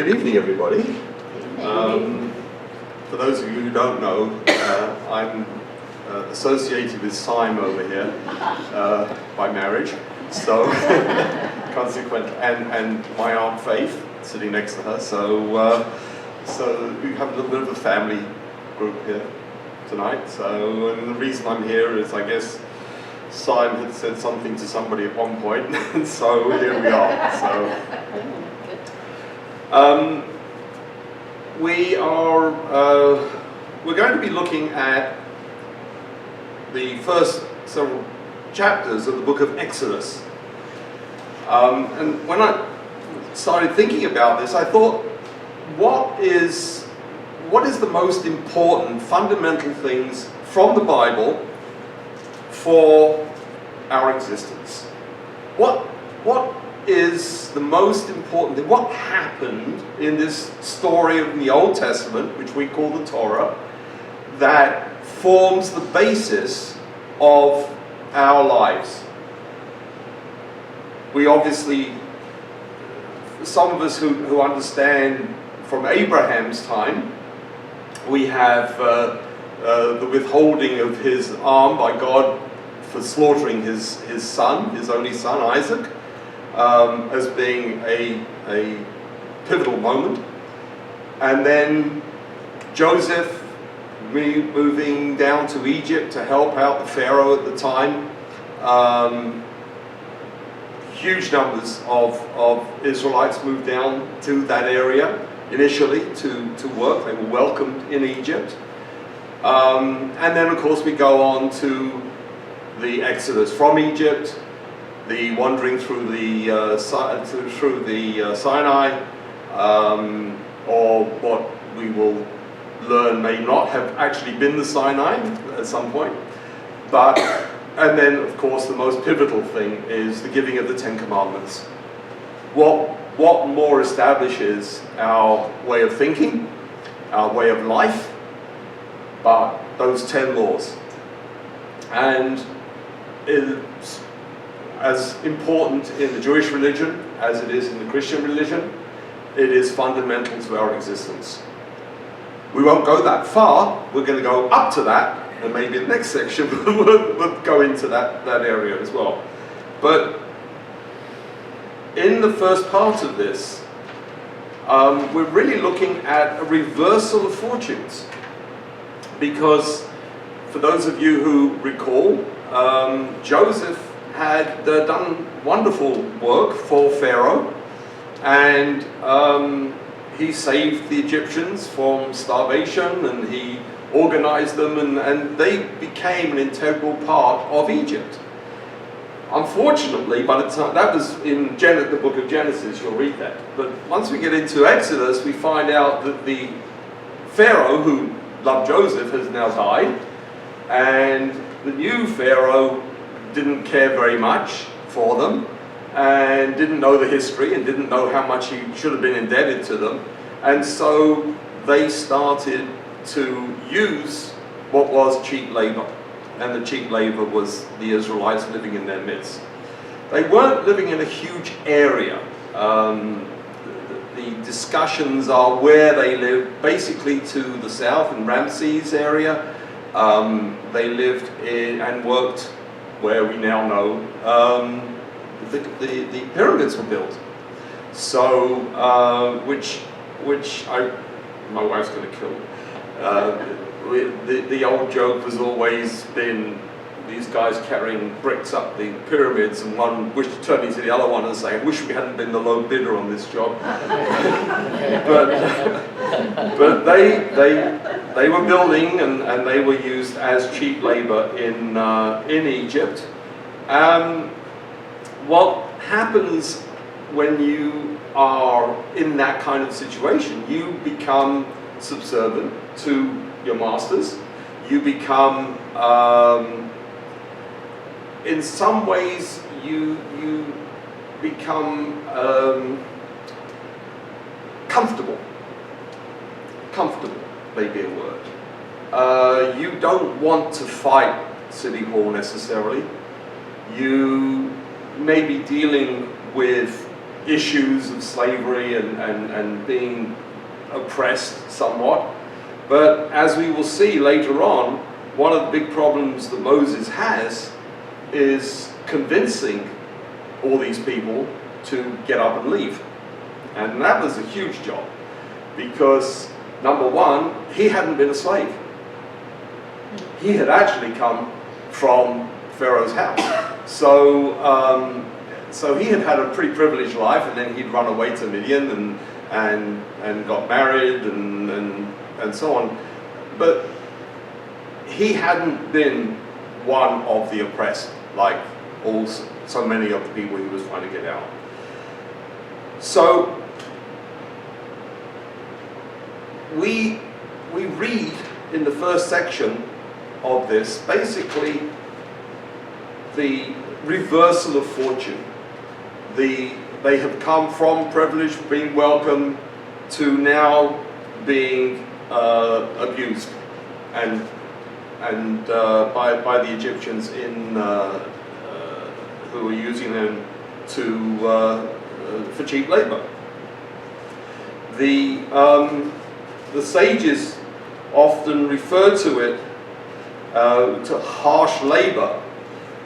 Good evening, everybody. For those of you who don't know, I'm associated with Syme over here by marriage. So, consequently, and my Aunt Faith sitting next to her. So we have a little bit of a family group here tonight. So, and the reason I'm here is, I guess, Syme had said something to somebody at one point, and so here we are. So. We're going to be looking at the first several chapters of the book of Exodus. And when I started thinking about this, I thought, what is the most important fundamental things from the Bible for our existence? What is the most important thing? What happened in this story of the Old Testament, which we call the Torah, that forms the basis of our lives? We obviously, some of us who understand from Abraham's time, we have the withholding of his arm by God for slaughtering his son, his only son, Isaac, as being a pivotal moment. And then Joseph moving down to Egypt to help out the Pharaoh at the time. Huge numbers of Israelites moved down to that area initially to work. They were welcomed in Egypt. And then of course we go on to the Exodus from Egypt, the wandering through the Sinai, or what we will learn may not have actually been the Sinai at some point. And then, of course, the most pivotal thing is the giving of the Ten Commandments. What more establishes our way of thinking, our way of life, but those 10 laws. And it's as important in the Jewish religion as it is in the Christian religion. It is fundamental to our existence. We won't go that far. We're going to go up to that, and maybe in the next section we'll go into that area as well. But in the first part of this, we're really looking at a reversal of fortunes. Because for those of you who recall, Joseph had done wonderful work for Pharaoh, and he saved the Egyptians from starvation, and he organized them, and they became an integral part of Egypt. Unfortunately, by the time, that was in the book of Genesis, you'll read that. But once we get into Exodus, we find out that the Pharaoh who loved Joseph has now died, and the new Pharaoh didn't care very much for them, and didn't know the history, and didn't know how much he should have been indebted to them. And so they started to use what was cheap labor. And the cheap labor was the Israelites living in their midst. They weren't living in a huge area. The discussions are where they lived, basically to the south in Ramses area. They lived in and worked where we now know the pyramids were built. So, which my wife's going to kill. The old joke has always been these guys carrying bricks up the pyramids, and one turning to the other one and saying, "Wish we hadn't been the low bidder on this job." but they were building, and they were used as cheap labor in Egypt. What happens when you are in that kind of situation? You become subservient to your masters. You become, in some ways, you become comfortable. Comfortable may be a word. You don't want to fight City Hall necessarily. You may be dealing with issues of slavery and being oppressed somewhat. But as we will see later on, one of the big problems that Moses has is convincing all these people to get up and leave. And that was a huge job, because number one, he hadn't been a slave. He had actually come from Pharaoh's house. So he had a pretty privileged life, and then he'd run away to Midian and got married and so on. But he hadn't been one of the oppressed, like so many of the people he was trying to get out. So we read in the first section of this basically the reversal of fortune. They have come from privilege, being welcome, to now being abused and by the Egyptians who were using them for cheap labor. The sages often refer to it, to harsh labor,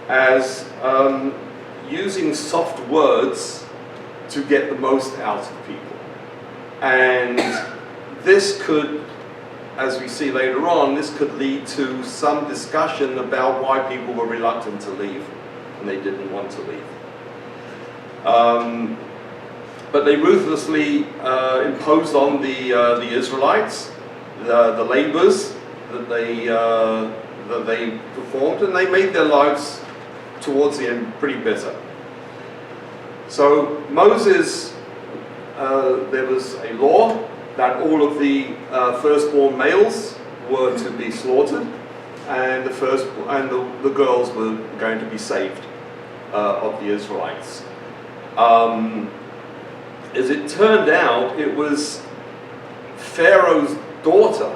as using soft words to get the most out of people. And this could, as we see later on, this could lead to some discussion about why people were reluctant to leave and they didn't want to leave. But they ruthlessly imposed on the Israelites the labors that they performed, and they made their lives towards the end pretty bitter. So Moses, there was a law that all of the firstborn males were to be slaughtered, and the girls were going to be saved of the Israelites. As it turned out, it was Pharaoh's daughter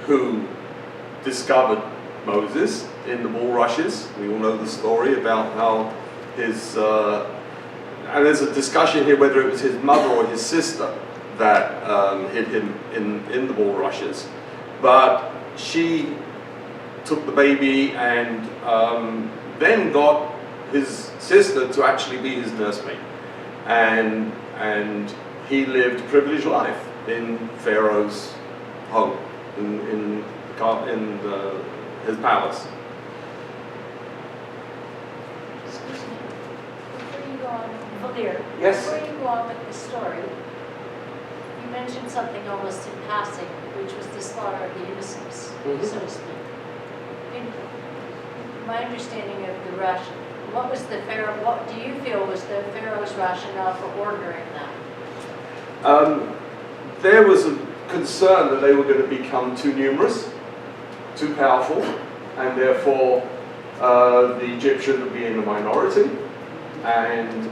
who discovered Moses in the bulrushes. We all know the story about how his, and there's a discussion here whether it was his mother or his sister that hid him in the bulrushes. But she took the baby and then got his sister to actually be his nursemaid. And he lived a privileged life in Pharaoh's home, in his palace. Excuse me. Before you go on, Valir, Yes. before you go on with the story, you mentioned something almost in passing, which was the slaughter of the innocents, so to speak. In my understanding of the ration, what do you feel was the Pharaoh's rationale for ordering that? There was a concern that they were going to become too numerous, too powerful, and therefore the Egyptians would be in the minority, and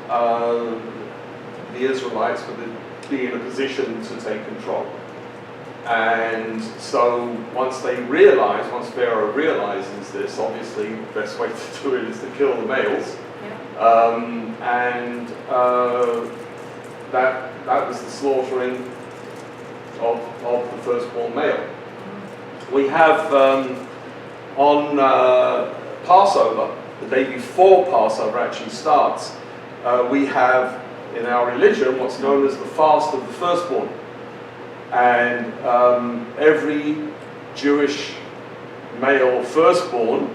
the Israelites would be in a position to take control. And so once Pharaoh realizes this, obviously the best way to do it is to kill the males. Yeah. That was the slaughtering of the firstborn male. We have on Passover, the day before Passover actually starts, we have in our religion what's known as the fast of the firstborn. And every Jewish male firstborn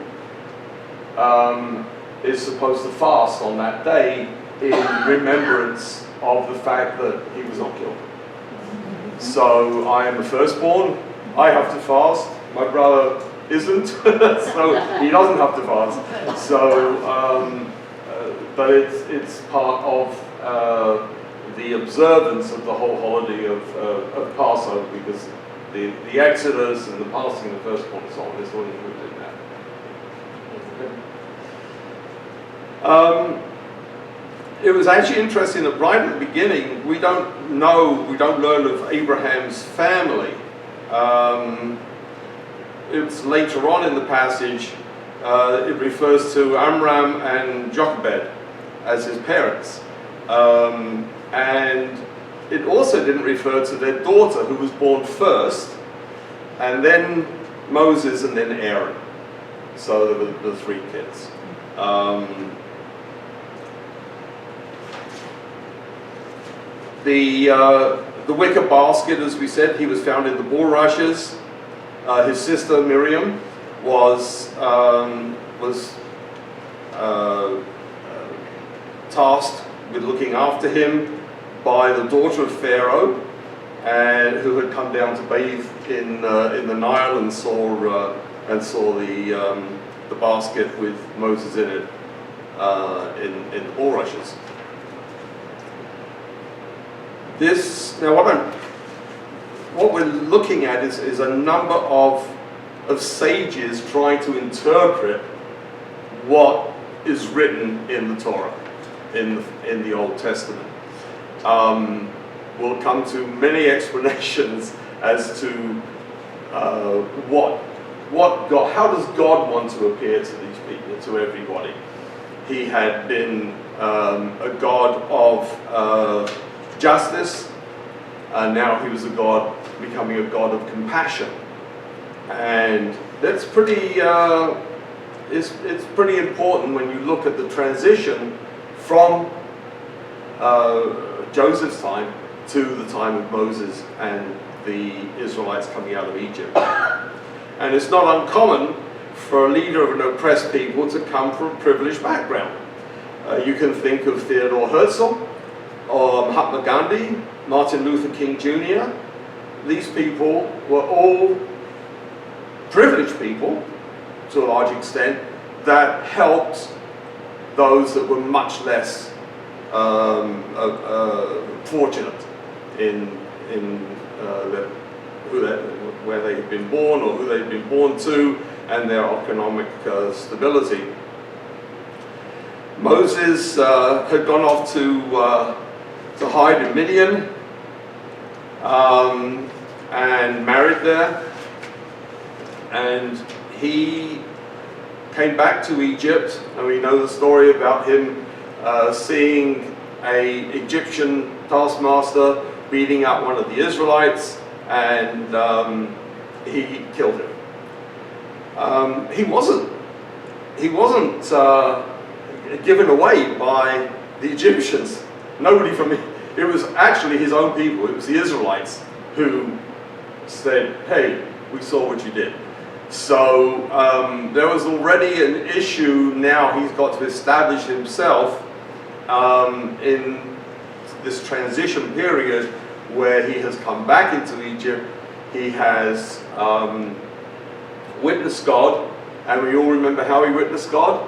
is supposed to fast on that day in remembrance of the fact that he was not killed. So I am the firstborn, I have to fast, my brother isn't, so he doesn't have to fast. So, but it's part of the observance of the whole holiday of Passover, because the Exodus and the passing of the firstborn and so on is all included in that. It was actually interesting that right at the beginning, we don't learn of Abraham's family. It's later on in the passage, it refers to Amram and Jochebed as his parents. And it also didn't refer to their daughter, who was born first, and then Moses, and then Aaron. So there were the 3 kids. The wicker basket, as we said, he was found in the bulrushes. His sister Miriam was tasked with looking after him by the daughter of Pharaoh, and who had come down to bathe in the Nile and saw the basket with Moses in it in the bulrushes. What we're looking at is a number of sages trying to interpret what is written in the Torah, in the Old Testament. We'll come to many explanations as to how does God want to appear to these people, to everybody. He had been a God of justice, and now he was becoming a God of compassion, and that's pretty. It's pretty important when you look at the transition from Joseph's time to the time of Moses and the Israelites coming out of Egypt. And it's not uncommon for a leader of an oppressed people to come from a privileged background. You can think of Theodore Herzl, or Mahatma Gandhi, Martin Luther King Jr. These people were all privileged people, to a large extent, that helped those that were much less fortunate where they had been born, or who they had been born to, and their economic stability. Moses had gone off to hide in Midian and married there, and he came back to Egypt, and we know the story about him seeing an Egyptian taskmaster beating up one of the Israelites, and he killed him. He wasn't given away by the Egyptians. Nobody from it was actually his own people. It was the Israelites who said, "Hey, we saw what you did." So there was already an issue. Now he's got to establish himself in this transition period where he has come back into Egypt. He has witnessed God, and we all remember how he witnessed God.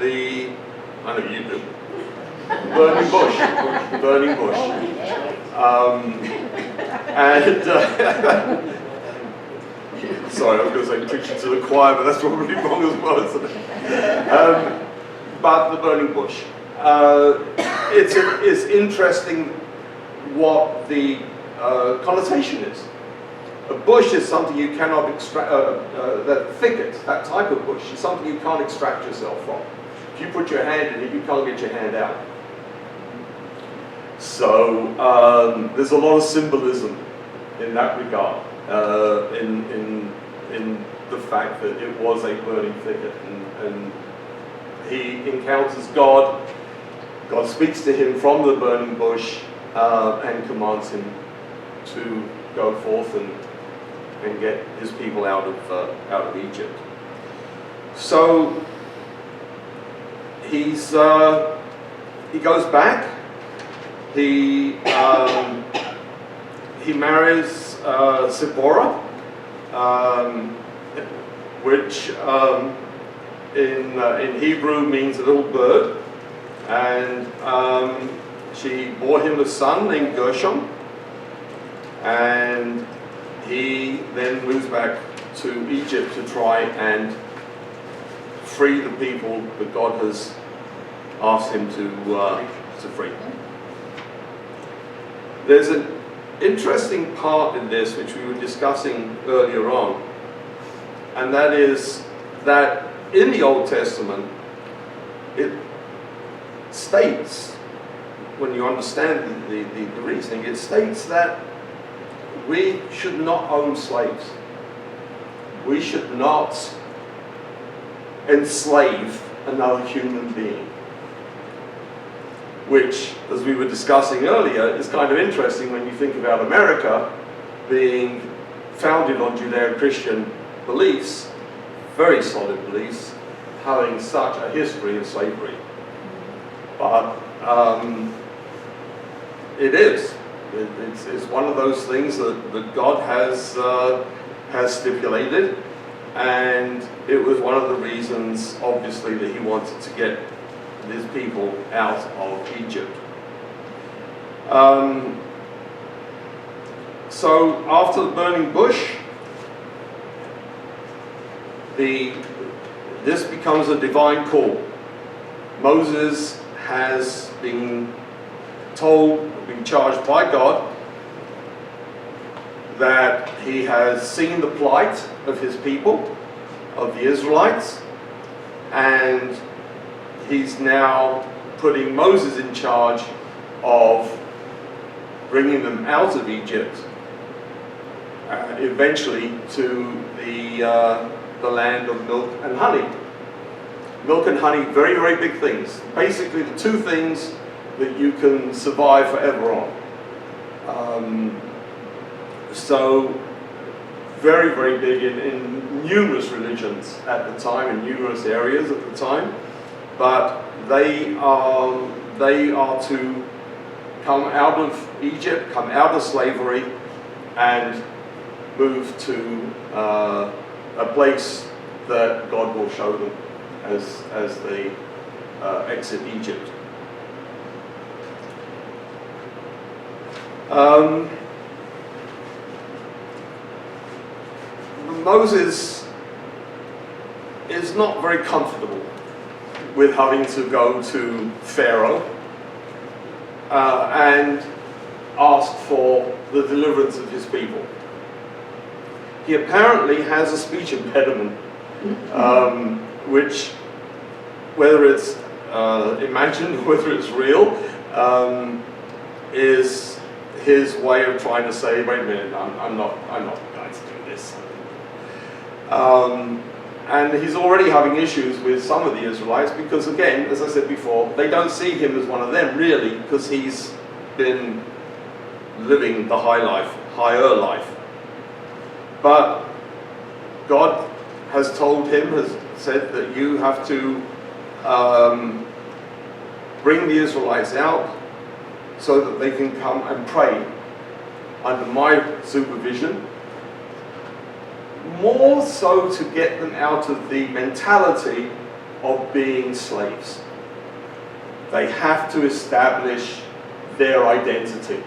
I know you do. Burning bush. Burning bush. Sorry, I was going to say preaching to the choir, but that's probably wrong as well, isn't it? But the burning bush. It's interesting what the connotation is. A bush is something you cannot extract, that thicket, that type of bush, is something you can't extract yourself from. If you put your hand in it, you can't get your hand out. So there's a lot of symbolism in that regard, in the fact that it was a burning thicket, and he encounters God. God speaks to him from the burning bush and commands him to go forth and get his people out of Egypt. So he goes back. He marries Zipporah, which in Hebrew means a little bird, and she bore him a son named Gershom, and he then moves back to Egypt to try and free the people that God has asked him to free. There's an interesting part in this which we were discussing earlier on, and that is that in the Old Testament it states when you understand the reasoning, it states that we should not own slaves. We should not enslave another human being. Which, as we were discussing earlier, is kind of interesting when you think about America being founded on Judeo-Christian beliefs, very solid beliefs, having such a history of slavery. But it is. It's one of those things that God has stipulated, and it was one of the reasons, obviously, that he wanted to get his people out of Egypt. So after the burning bush, this becomes a divine call. Moses has been charged by God that he has seen the plight of his people, of the Israelites, and he's now putting Moses in charge of bringing them out of Egypt, eventually to the land of milk and honey. Milk and honey, very, very big things. Basically the two things that you can survive forever on. So very, very big in numerous religions at the time, in numerous areas at the time. But they are to come out of Egypt, come out of slavery, and move to a place that God will show them as they exit Egypt. Moses is not very comfortable with having to go to Pharaoh and ask for the deliverance of his people. He apparently has a speech impediment, which, whether it's imagined or whether it's real, is his way of trying to say, wait a minute, I'm not going to do this. And he's already having issues with some of the Israelites because, again, as I said before, they don't see him as one of them, really, because he's been living the higher life. But God has told him, has said that you have to bring the Israelites out so that they can come and pray under my supervision, more so to get them out of the mentality of being slaves. They have to establish their identity,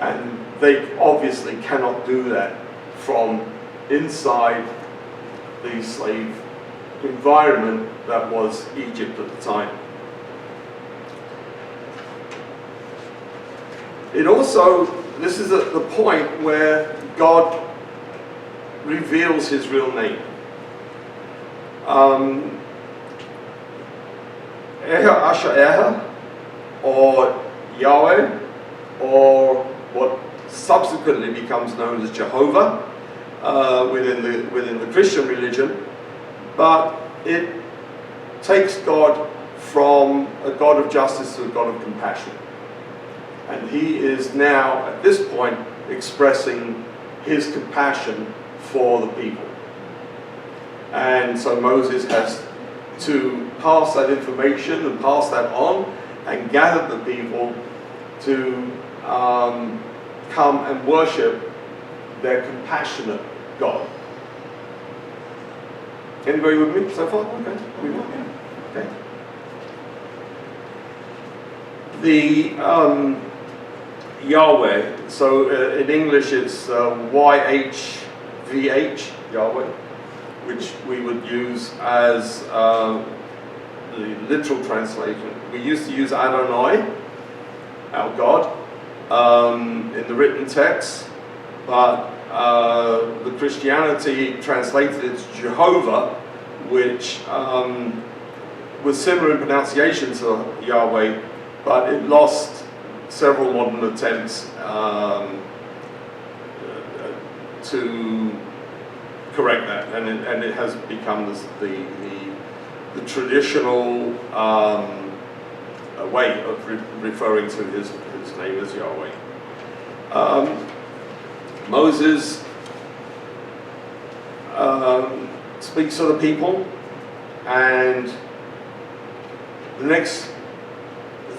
and they obviously cannot do that from inside the slave environment that was Egypt at the time. It also, this is at the point where God reveals his real name. Eha Asher, or Yahweh, or what subsequently becomes known as Jehovah within the Christian religion, but it takes God from a God of justice to a God of compassion. And he is now, at this point, expressing his compassion for the people. And so Moses has to pass that information and pass that on and gather the people to come and worship their compassionate God. Anybody with me so far? Okay. Okay. The Yahweh, so in English it's YHVH, Yahweh, which we would use as the literal translation. We used to use Adonai, our God, in the written text, but the Christianity translated it to Jehovah, which was similar in pronunciation to Yahweh, but it lost several modern attempts to correct that, and it has become the traditional way of referring to his name as Yahweh. Moses speaks to the people, and the next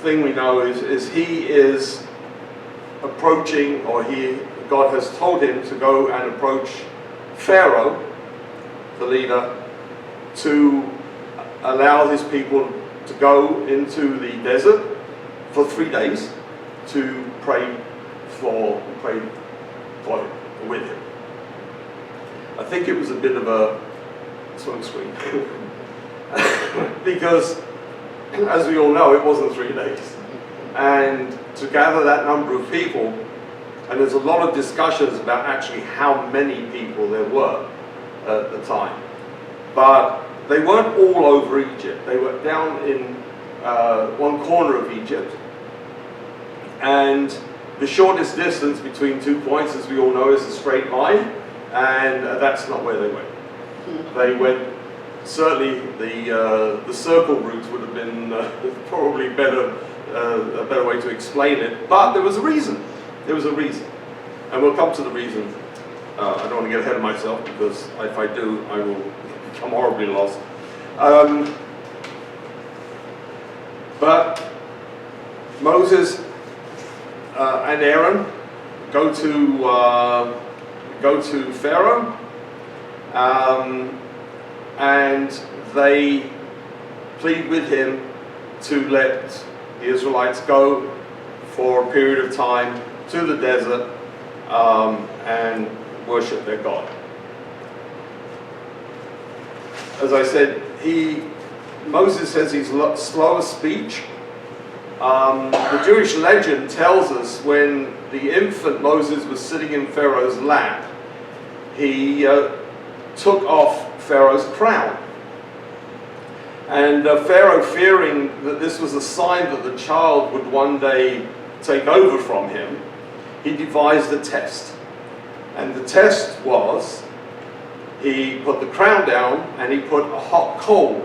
thing we know is he is approaching, or God has told him to go and approach Pharaoh, the leader, to allow his people to go into the desert for 3 days to pray with him. I think it was a bit of a smokescreen because, as we all know, it wasn't 3 days, and to gather that number of people, and there's a lot of discussions about actually how many people there were at the time, but they weren't all over Egypt. They were down in one corner of Egypt, and the shortest distance between 2 points, as we all know, is a straight line, and that's not where they went. They went, certainly the circle route would have been probably a better way to explain it, but there was a reason. There was a reason, and we'll come to the reason. I don't want to get ahead of myself, because if I do, I will become horribly lost. But Moses and Aaron go to Pharaoh, and they plead with him to let the Israelites go for a period of time to the desert and worship their God. As I said, Moses says he's slow of speech. The Jewish legend tells us when the infant Moses was sitting in Pharaoh's lap, he took off Pharaoh's crown. And Pharaoh, fearing that this was a sign that the child would one day take over from him, he devised a test. And the test was, he put the crown down and he put a hot coal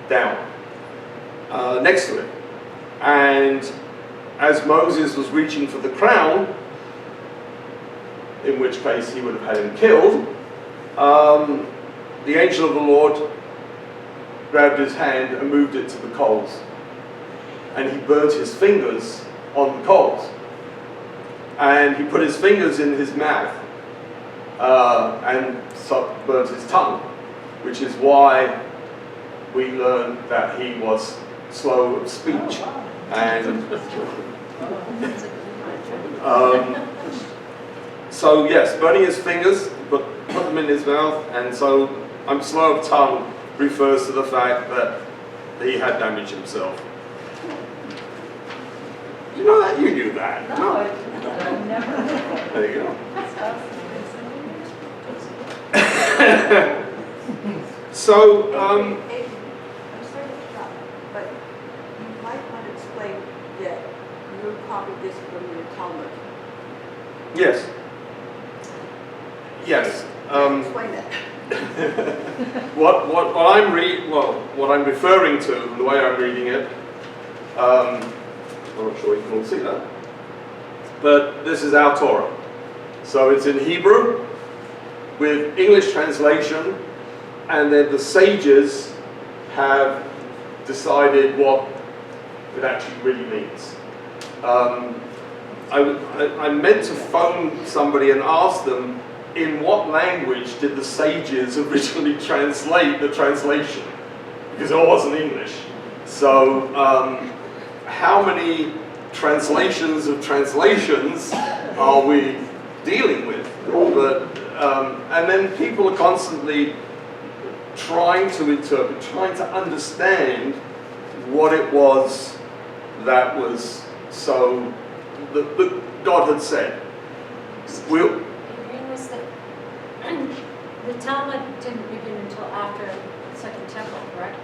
down next to it. And as Moses was reaching for the crown, in which case he would have had him killed, the angel of the Lord grabbed his hand and moved it to the coals. And he burnt his fingers on the coals. And he put his fingers in his mouth and burnt his tongue, which is why we learn that he was slow of speech. And so yes, burning his fingers, but put them in his mouth, and so I'm slow of tongue refers to the fact that he had damaged himself. You know that? You knew that. No, I've never. There you go. So, I'm sorry to interrupt, but you might want to explain that you copied this from your Talmud. yes. Yes. Explain that. What I'm referring to, the way I'm reading it, I'm not sure you can all see that, but this is our Torah. So it's in Hebrew with English translation, and then the sages have decided what it actually really means. I meant to phone somebody and ask them, in what language did the sages originally translate the translation? Because it wasn't English. So how many translations of translations are we dealing with? But, and then people are constantly trying to interpret, trying to understand what it was that was so that God had said. The Talmud didn't begin until after the Second Temple, correct?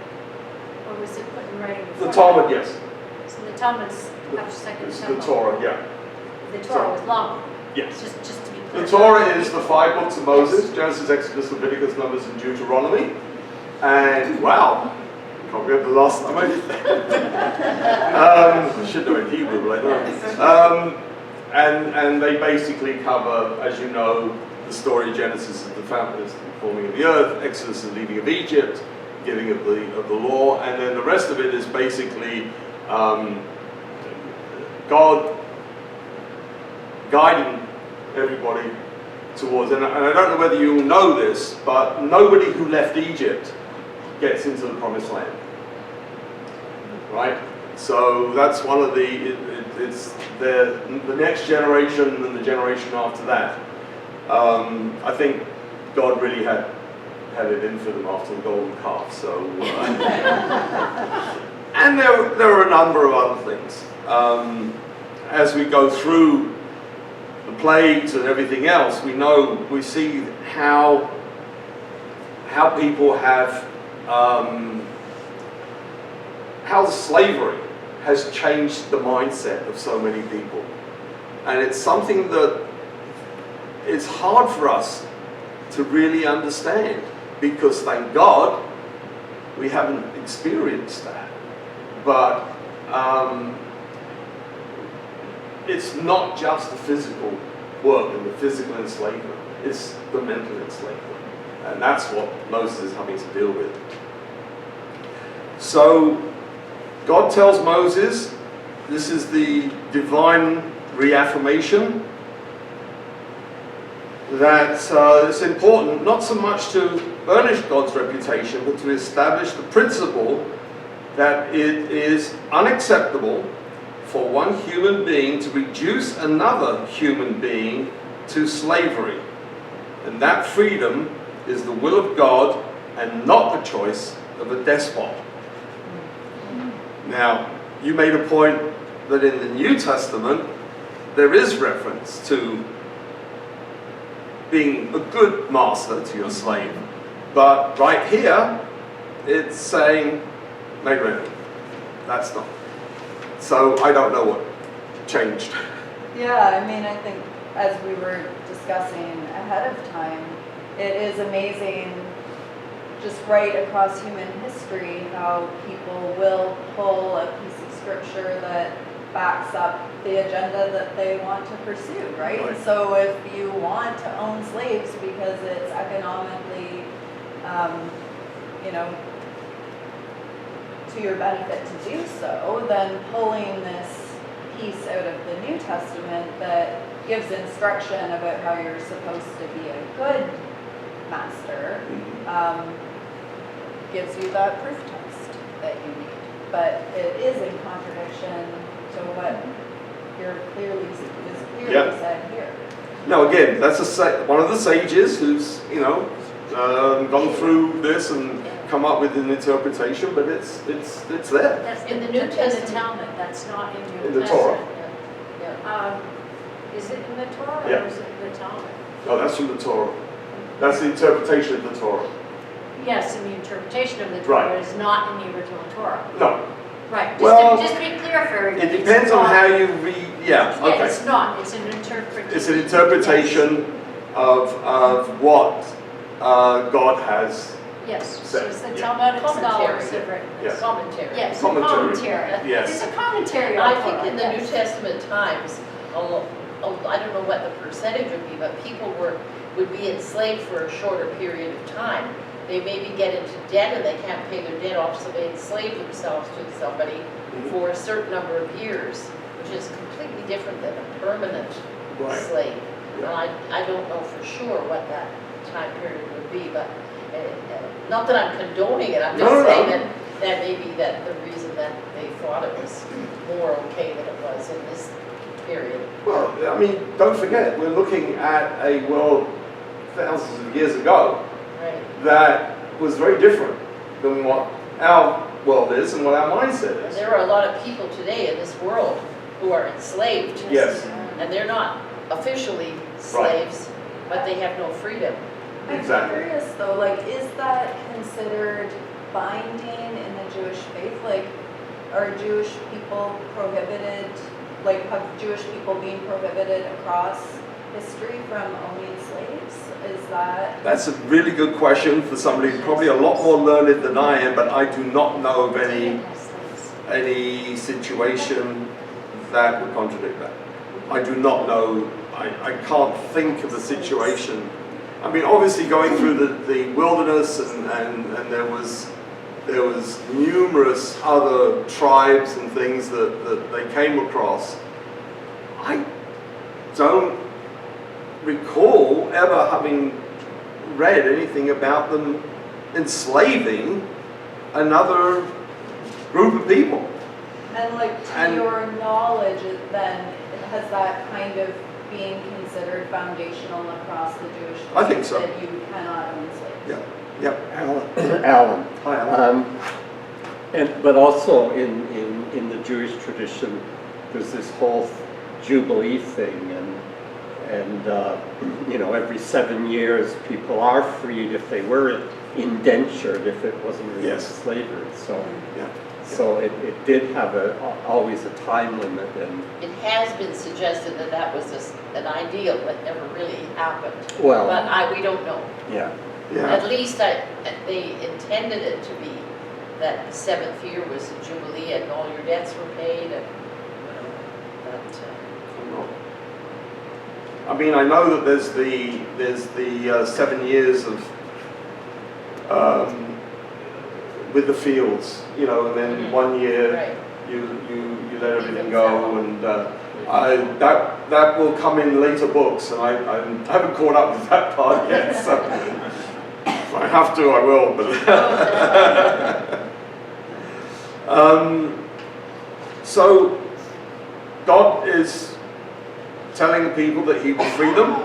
Or was it put in writing before? The Talmud, yes. So the Talmud's after Second It's the Temple. Torah, yeah. The Torah was long. Yes. Just to be clear. The Torah is the 5 books of Moses, Genesis, Exodus, Leviticus, Numbers, and Deuteronomy. And wow, can't remember the last time I did that. I should know in Hebrew, but I don't. And they basically cover, as you know, the story of Genesis is the forming of the earth, Exodus is the leaving of Egypt, giving of the law, and then the rest of it is basically God guiding everybody towards, and I don't know whether you all know this, but nobody who left Egypt gets into the promised land, right? So that's one of it's the next generation and the generation after that. I think God really had it in for them after the golden calf. So, and there are a number of other things. As we go through the plagues and everything else, we see how people have how slavery has changed the mindset of so many people, and it's something that it's hard for us to really understand, because thank God we haven't experienced that. But it's not just the physical work and the physical enslavement, it's the mental enslavement. And that's what Moses is having to deal with. So God tells Moses, this is the divine reaffirmation, that it's important not so much to burnish God's reputation, but to establish the principle that it is unacceptable for one human being to reduce another human being to slavery. And that freedom is the will of God and not the choice of a despot. Now, you made a point that in the New Testament there is reference to being a good master to your slave. But right here, it's saying, wait a minute, that's not. So I don't know what changed. Yeah, I mean, I think as we were discussing ahead of time, it is amazing just right across human history how people will pull a piece of scripture that backs up the agenda that they want to pursue, right? Right. So if you want to own slaves because it's economically, to your benefit to do so, then pulling this piece out of the New Testament that gives instruction about how you're supposed to be a good master, gives you that proof test that you need. But it is in contradiction to what is clearly Yeah. said here. Now again, that's one of the sages who's, gone through this and come up with an interpretation, but it's there. That's In the New In the Testament. Talmud, that's not in your In the Torah. Yeah. Is it in the Torah Yeah. or is it in the Talmud? Oh, that's from the Torah. That's the interpretation of the Torah. Yes, and the interpretation of the Torah Right. is not in the original Torah. No, Right, Well, just to be clear for everybody. it depends on how you read. Yeah, Yeah, okay. it's not, it's an interpretation. It's an interpretation of what God has. Yes, so it's the Yeah. Commentary. Talmudic scholars have written Yeah. this. Commentary. Yes, a Commentary. commentary. Yes. It's a commentary And on I think Torah, in the New yes. Testament times, I don't know what the percentage would be, but people would be enslaved for a shorter period of time. They maybe get into debt and they can't pay their debt off, so they enslave themselves to somebody for a certain number of years, which is completely different than a permanent Right. slave. Yeah. And I don't know for sure what that time period would be, but not that I'm condoning it, I'm just No. saying that maybe that the reason that they thought it was more okay than it was in this period. Well, I mean, don't forget, we're looking at a world thousands of years ago Right. that was very different than what our world is and what our mindset And is. there are a lot of people today in this world who are enslaved. Yes. And they're not officially slaves, but they have no freedom. Exactly. I'm curious though, is that considered binding in the Jewish faith? are Jewish people prohibited, like have Jewish people been prohibited across history from owning slaves? Is that? That's a really good question for somebody probably a lot more learned than I am, but I do not know of any situation that would contradict that. I do not know. I can't think of a situation. I mean, obviously going through the wilderness and there was numerous other tribes and things that they came across. I don't recall ever having read anything about them enslaving another group of people. And like to your knowledge, then has that kind of being considered foundational across the Jewish faith? I think so. That you cannot own slaves? Yeah. Alan. Hi, Alan. But also in the Jewish tradition, there's this whole Jubilee thing, and every 7 years people are freed if they were indentured, if it wasn't really Yes. slavery. So, Yeah. so it did have always a time limit, and It has been suggested that that was an ideal, but never really happened. well, But we don't know. yeah. Yeah. At least they intended it to be that the 7th year was a jubilee and all your debts were paid and, I mean, I know that there's the 7 years of with the fields, and then 1 year right. you let everything go, and that will come in later books, and I haven't caught up with that part yet. So if I have to, I will. But so God is telling people that He will free them,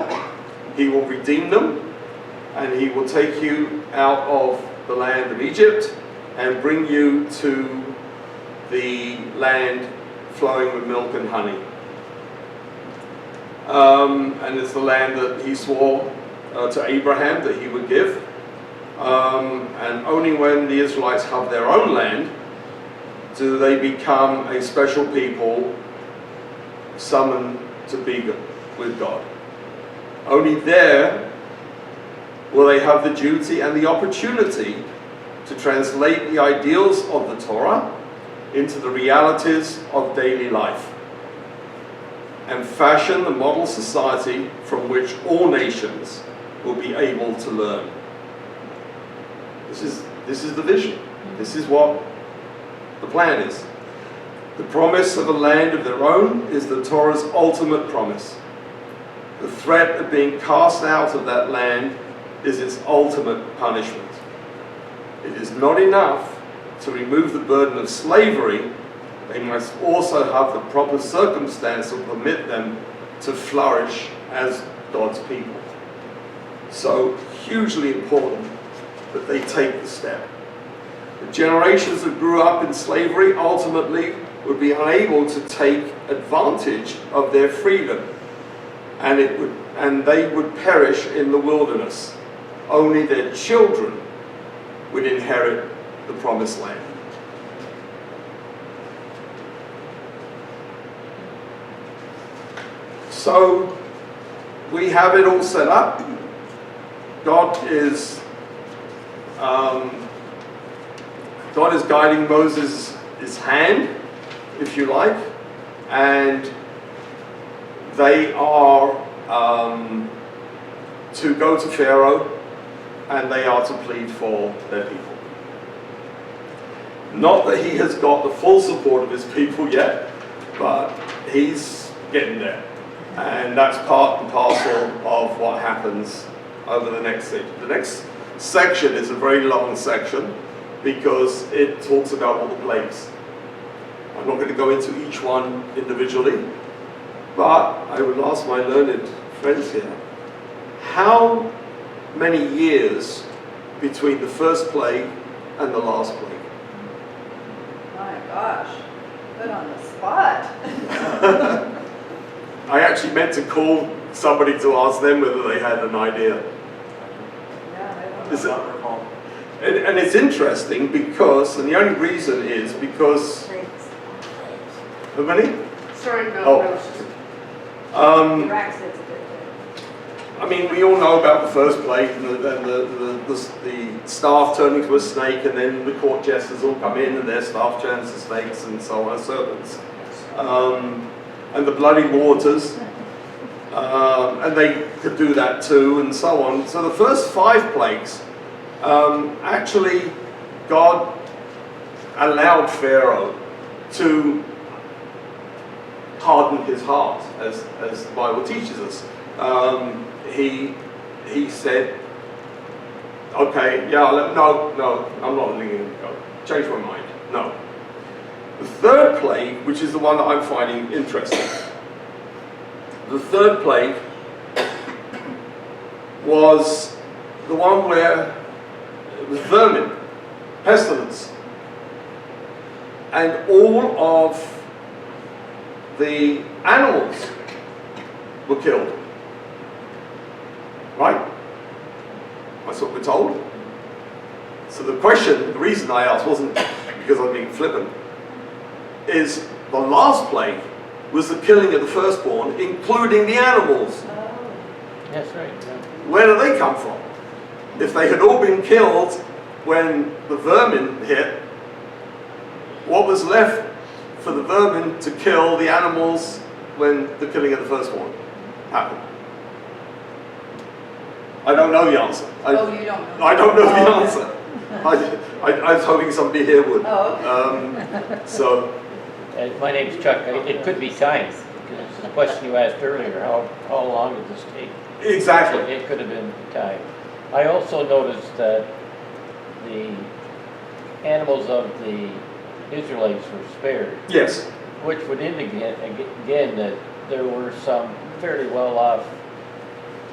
He will redeem them, and He will take you out of the land of Egypt and bring you to the land flowing with milk and honey. And it's the land that He swore to Abraham that He would give. And only when the Israelites have their own land do they become a special people summoned to be with God. Only there will they have the duty and the opportunity to translate the ideals of the Torah into the realities of daily life and fashion the model society from which all nations will be able to learn. This is the vision. This is what the plan is. The promise of a land of their own is the Torah's ultimate promise. The threat of being cast out of that land is its ultimate punishment. It is not enough to remove the burden of slavery. They must also have the proper circumstance to permit them to flourish as God's people. So hugely important that they take the step. The generations that grew up in slavery ultimately would be unable to take advantage of their freedom, and they would perish in the wilderness. Only their children would inherit the promised land. So we have it all set up. God is guiding Moses' hand, if you like, and they are to go to Pharaoh, and they are to plead for their people. Not that he has got the full support of his people yet, but he's getting there. And that's part and parcel of what happens over the next section. The next section is a very long section because it talks about all the plagues. I'm not going to go into each one individually, but I would ask my learned friends here, how many years between the first plague and the last plague? My gosh, put on the spot. I actually meant to call somebody to ask them whether they had an idea. Yeah, I don't Is know. it- And it's interesting because, and the only reason is because How many? Sorry, no, Oh. no, it's just, Um, Iraq says a bit. I mean, we all know about the first plague and the staff turning to a snake, and then the court jesters all come in and their staff turns to snakes and so on, serpents. And the bloody waters, and they could do that too, and so on. So the first 5 plagues, actually, God allowed Pharaoh to harden his heart, as the Bible teaches us. He said, okay, yeah, no, I'm not letting him go. Change my mind. No. The third plague, which is the one that I'm finding interesting, the third plague was the one where it was vermin, pestilence, and all of the animals were killed. Right? That's what we're told. So the question, the reason I asked wasn't because I'm being flippant, is the last plague was the killing of the firstborn, including the animals. That's right. Yeah. Where do they come from? If they had all been killed when the vermin hit, what was left for the vermin to kill the animals when the killing of the firstborn happened? I don't know the answer. Oh, you don't know? I don't know the Oh, answer. I was hoping somebody here would. Oh, okay. So, My name's Chuck. It could be time. Because the question you asked earlier, how long did this take? exactly. It could have been time. I also noticed that the animals of the Israelites were spared, Yes. which would indicate, again, that there were some fairly well-off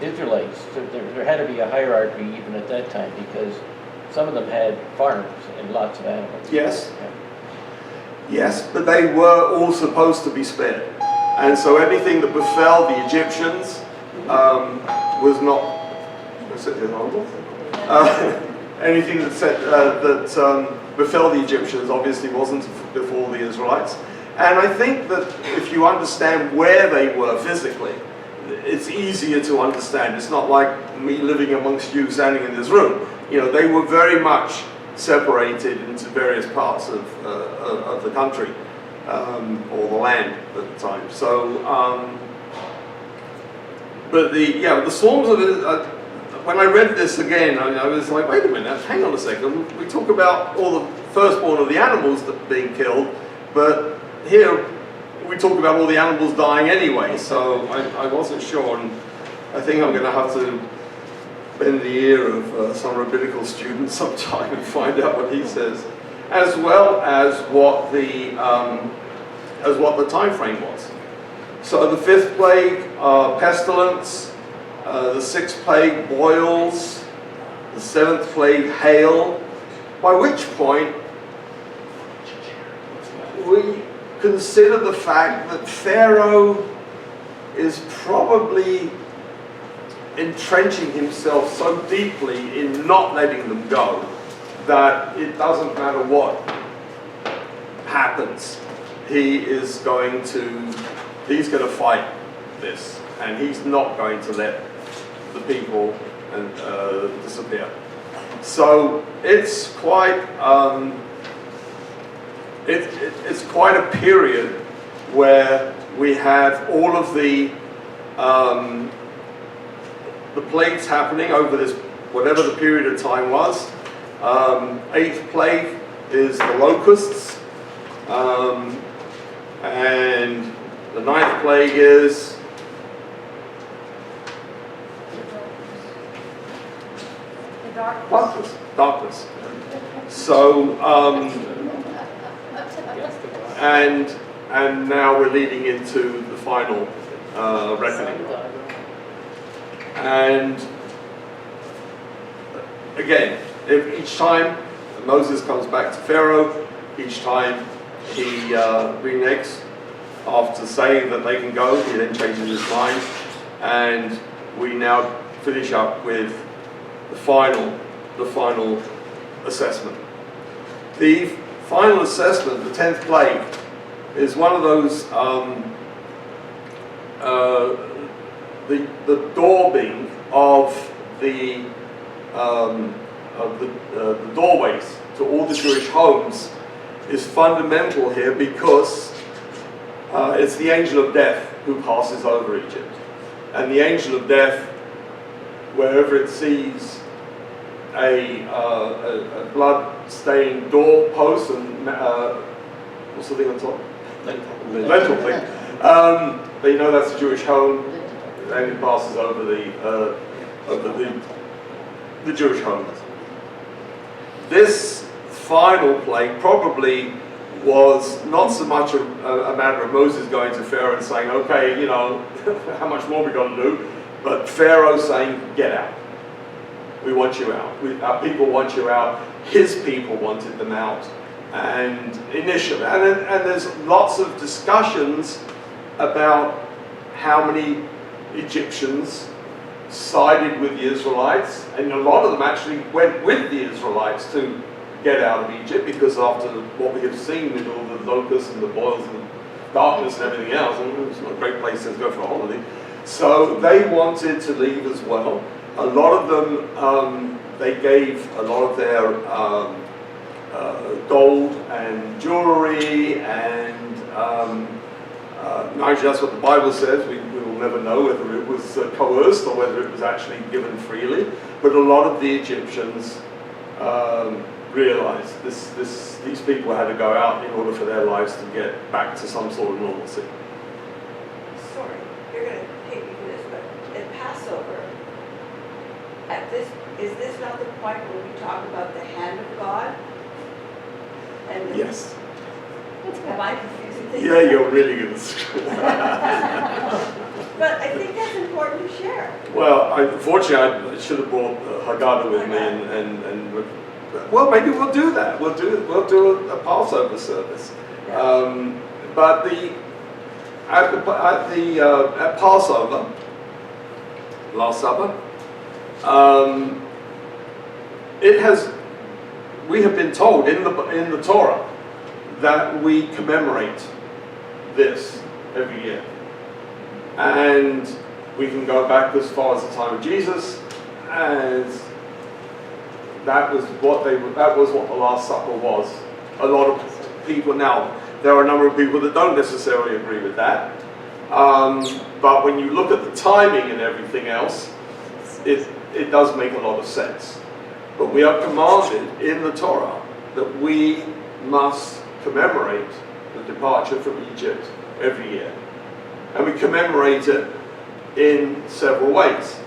Israelites. There had to be a hierarchy even at that time, because some of them had farms and lots of animals. Yes. Yeah. Yes, but they were all supposed to be spared. And so anything that befell the Egyptians was not... anything that befell the Egyptians obviously wasn't before the Israelites. And I think that if you understand where they were physically, it's easier to understand. It's not like me living amongst you standing in this room. You know, they were very much separated into various parts of the country, or the land at the time. So, but the swarms of it, when I read this again, I was like, wait a minute, hang on a second. We talk about all the firstborn of the animals that being killed, but here we talk about all the animals dying anyway. So I wasn't sure, and I think I'm going to have to bend the ear of some rabbinical student sometime and find out what he says, as well as what the time frame was. So the 5th plague, pestilence. The 6th plague, boils. The 7th plague, hail. By which point we consider the fact that Pharaoh is probably entrenching himself so deeply in not letting them go that it doesn't matter what happens. He's going to fight this, and he's not going to let the people disappear. So it's quite it's quite a period where we have all of the plagues happening over this, whatever the period of time was. 8th plague is the locusts, and the 9th plague is darkness. So, and now we're leading into the final reckoning. And again, if each time Moses comes back to Pharaoh, each time he reneges after saying that they can go, he then changes his mind, and we now finish up with the final assessment. The final assessment, the 10th plague, is one of those, the daubing of the doorways to all the Jewish homes is fundamental here because it's the angel of death who passes over Egypt. And the angel of death, wherever it sees a blood-stained doorpost and what's the thing on top? Lentil thing. They know that's a Jewish home, and it passes over the Jewish home. This final plague probably was not so much a matter of Moses going to Pharaoh and saying, okay, you know, how much more are we going to do? But Pharaoh saying, get out. We want you out. Our people want you out. His people wanted them out. And initially, and there's lots of discussions about how many Egyptians sided with the Israelites, and a lot of them actually went with the Israelites to get out of Egypt, because after what we have seen with all the locusts and the boils and the darkness and everything else, it's not a great place to go for a holiday. So they wanted to leave as well. A lot of them, they gave a lot of their gold and jewelry, and actually that's what the Bible says. We will never know whether it was coerced or whether it was actually given freely. But a lot of the Egyptians realized these people had to go out in order for their lives to get back to some sort of normalcy. Sorry, you're going to hate me for this, but at Passover, is this not the point where we talk about the hand of God? And Yes. Am I confusing things? Yeah, you're really good at But I think that's important to share. Well, unfortunately, I should have brought Haggadah with me, and well, maybe we'll do that. We'll do a Passover service. Yeah. But at Passover, Last Supper, we have been told in the Torah that we commemorate this every year. And we can go back as far as the time of Jesus, as that was what the Last Supper was. A lot of people now, there are a number of people that don't necessarily agree with that. But when you look at the timing and everything else, it does make a lot of sense. But we are commanded in the Torah that we must commemorate the departure from Egypt every year. And we commemorate it in several ways.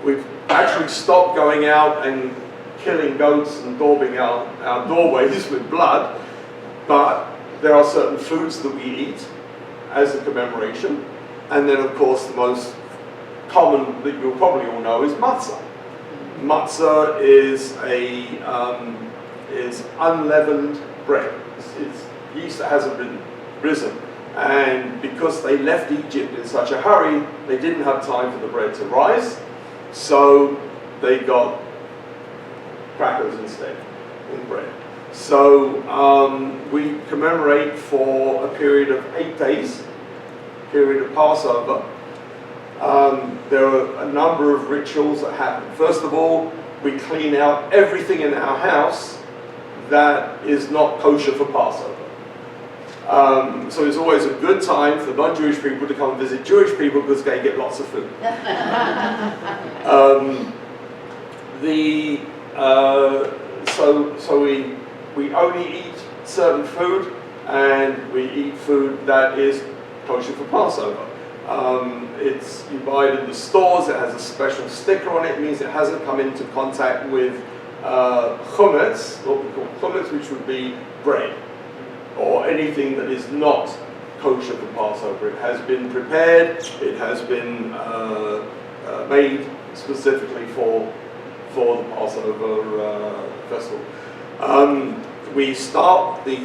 We've actually stopped going out and killing goats and daubing our doorways with blood, but there are certain foods that we eat as a commemoration. And then, of course, the most common that you'll probably all know is matzah. Matzah is unleavened bread. It's yeast that hasn't been risen. And because they left Egypt in such a hurry, they didn't have time for the bread to rise, so they got crackers instead in bread. So we commemorate for a period of 8 days, period of Passover. There are a number of rituals that happen. First of all, we clean out everything in our house that is not kosher for Passover. So it's always a good time for non-Jewish people to come and visit Jewish people because they get lots of food. So we only eat certain food, and we eat food that is kosher for Passover. You buy it in the stores. It has a special sticker on it. It means it hasn't come into contact with chametz, what we call chametz, which would be bread, or anything that is not kosher for Passover. It has been prepared, it has been made specifically for the Passover festival. We start the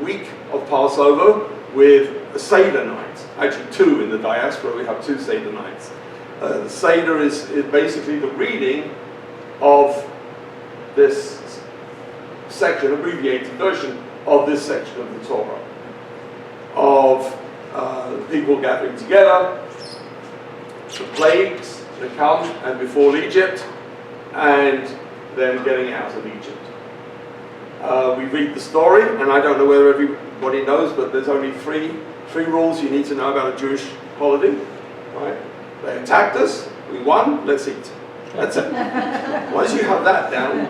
week of Passover with a Seder night, actually 2 in the diaspora. We have 2 Seder nights. The Seder is basically the reading of this section, abbreviated version of this section of the Torah. of people gathering together, the plagues that come and befall Egypt, and then getting out of Egypt. We read the story, and I don't know whether everybody knows, but there's only three rules you need to know about a Jewish holiday. Right? They attacked us, we won, let's eat. That's it. Once you have that down,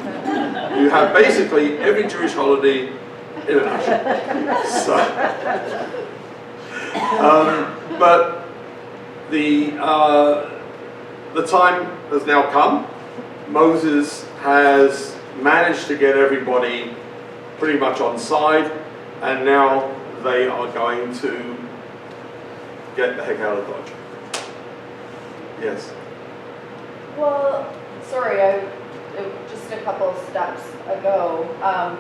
you have basically every Jewish holiday in a nutshell. So, but the time has now come. Moses has managed to get everybody pretty much on side, and now they are going to get the heck out of Dodge. Yes. Well, sorry, just a couple steps ago.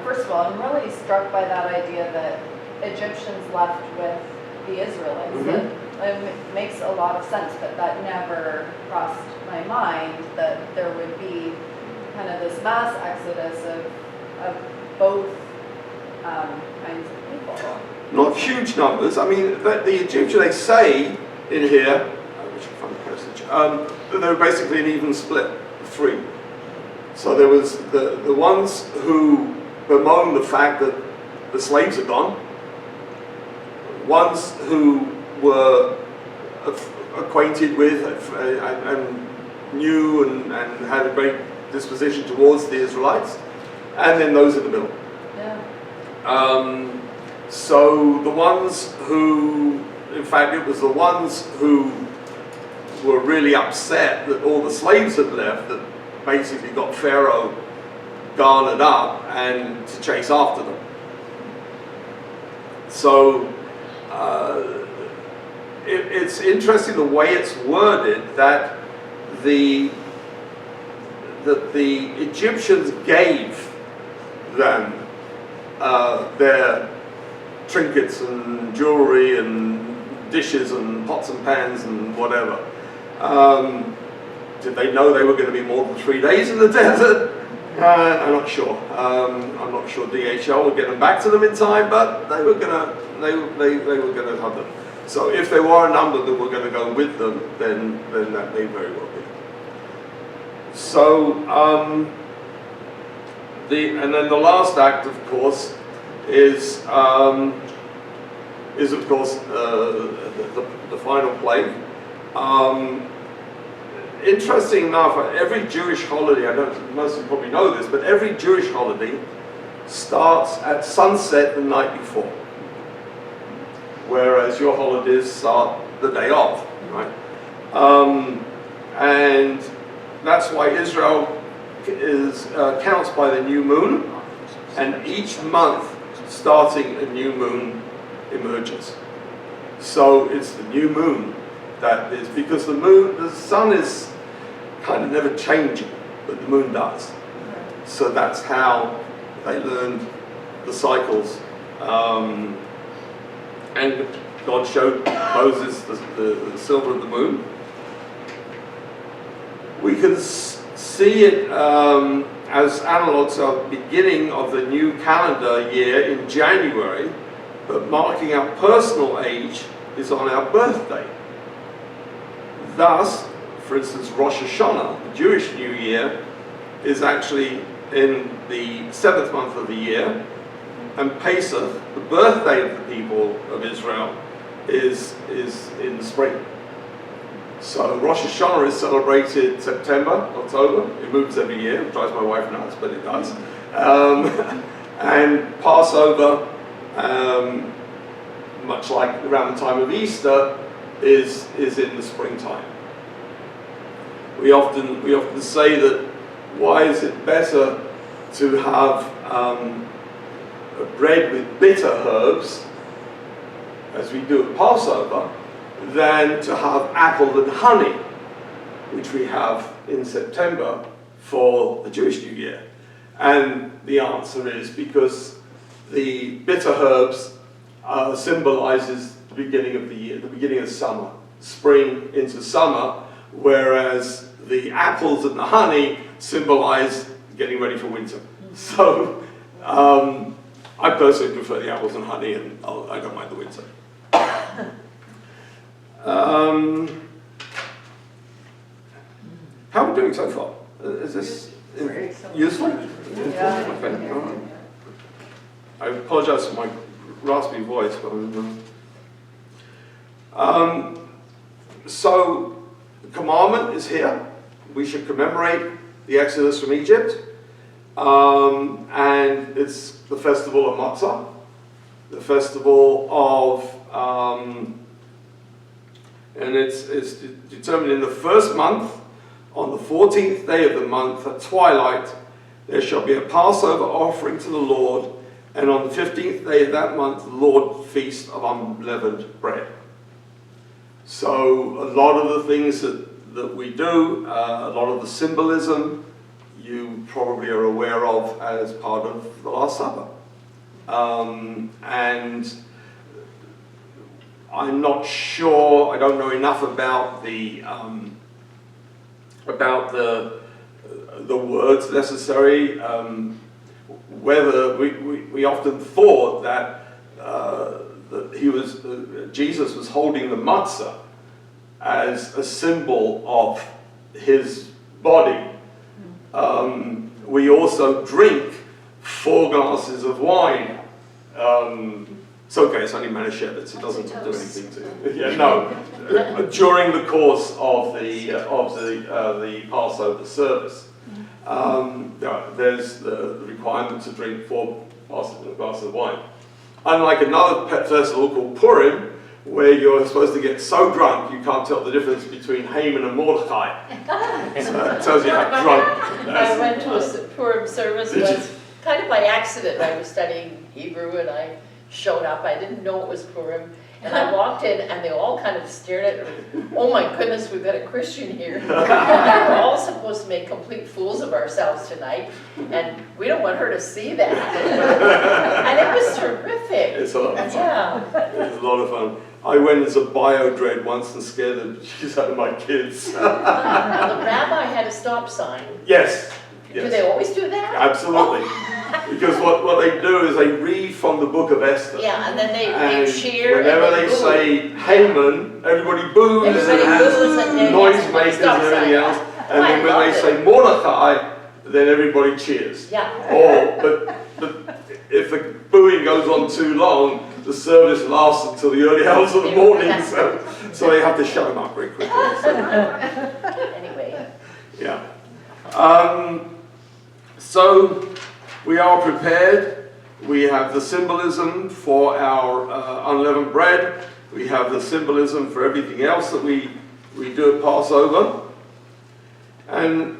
First of all, I'm really struck by that idea that Egyptians left with the Israelites. Mm-hmm. It makes a lot of sense, but that never crossed my mind that there would be kind of this mass exodus of both kinds of people. Not huge numbers. I mean, the Egyptians, they say in here, which I find the passage, that they were basically an even split, 3. So there was the ones who bemoaned the fact that the slaves are gone, ones who were acquainted with and knew and had a great disposition towards the Israelites, and then those in the middle. Yeah. So the ones who, in fact, it was the ones who were really upset that all the slaves had left that basically got Pharaoh garnered up and to chase after them. So it's interesting the way it's worded that the Egyptians gave them their trinkets and jewelry and dishes and pots and pans and whatever. Did they know they were going to be more than 3 days in the desert? I'm not sure. I'm not sure DHL would get them back to them in time, but they were gonna have them. So if there were a number that were going to go with them, then that may very well be. So and then the last act, of course, is of course the final plague. Interesting enough, every Jewish holiday, I don't, most of you probably know this, but every Jewish holiday starts at sunset the night before, whereas your holidays start the day of, right? And that's why Israel counts by the new moon, and each month starting a new moon emerges. So it's the new moon that is, because the sun is kind of never changing, but the moon does. So that's how they learned the cycles. And God showed Moses the silver of the moon. We can see it as analogues of beginning of the new calendar year in January, but marking our personal age is on our birthday. Thus, for instance, Rosh Hashanah, the Jewish New Year, is actually in the 7th month of the year, and Pesach, the birthday of the people of Israel, is in the spring. So Rosh Hashanah is celebrated September, October. It moves every year. It drives my wife nuts, but it does. And Passover, much like around the time of Easter, is in the springtime. We often say that why is it better to have a bread with bitter herbs, as we do at Passover, than to have apple and honey, which we have in September for the Jewish New Year. And the answer is because the bitter herbs symbolizes the beginning of the year, the beginning of summer, spring into summer, whereas the apples and the honey symbolize getting ready for winter. So I personally prefer the apples and honey, and I don't mind the winter. How are we doing so far? Is this useful? Yeah. Okay, all right. I apologize for my raspy voice, but so the commandment is here. We should commemorate the Exodus from Egypt, and it's the festival of Matzah, the festival of, and it's determined in the first month. On the 14th day of the month at twilight, there shall be a Passover offering to the Lord, and on the 15th day of that month, the Lord feast of unleavened bread. So a lot of the things that we do, a lot of the symbolism, you probably are aware of as part of the Last Supper. And I'm not sure, I don't know enough about the words necessary, whether we often thought that Jesus was holding the matzah as a symbol of his body. We also drink 4 glasses of wine. It's okay, it's only manischewitz, it doesn't do anything to yeah, no. During the course of the Passover service, there's the requirement to drink 4 glasses of wine. Unlike another festival called Purim, where you're supposed to get so drunk you can't tell the difference between Haman and Mordecai. So it tells you how drunk. I went to a Purim service once, kind of by accident. I was studying Hebrew and I showed up. I didn't know it was Purim. And I walked in and they all kind of stared at me. Oh my goodness, we've got a Christian here. We're all supposed to make complete fools of ourselves tonight. And we don't want her to see that. And it was terrific. It's a lot of fun. Yeah. It's a lot of fun. I went as a bio-dread once and scared the jeez out of my kids. Now the rabbi had a stop sign. Yes. Do they always do that? Absolutely. Because what they do is they read from the book of Esther. Yeah, and then they cheer. Whenever and they boo. say Haman, everybody boos Everybody and has boos and then noisemakers and stop everything sign. else. And I then when love they it. say Mordecai, then everybody cheers. Yeah. But if the booing goes on too long, the service lasts until the early hours of the morning, so they have to shut them up very quickly. Anyway. Yeah. So we are prepared. We have the symbolism for our unleavened bread. We have the symbolism for everything else that we do at Passover. And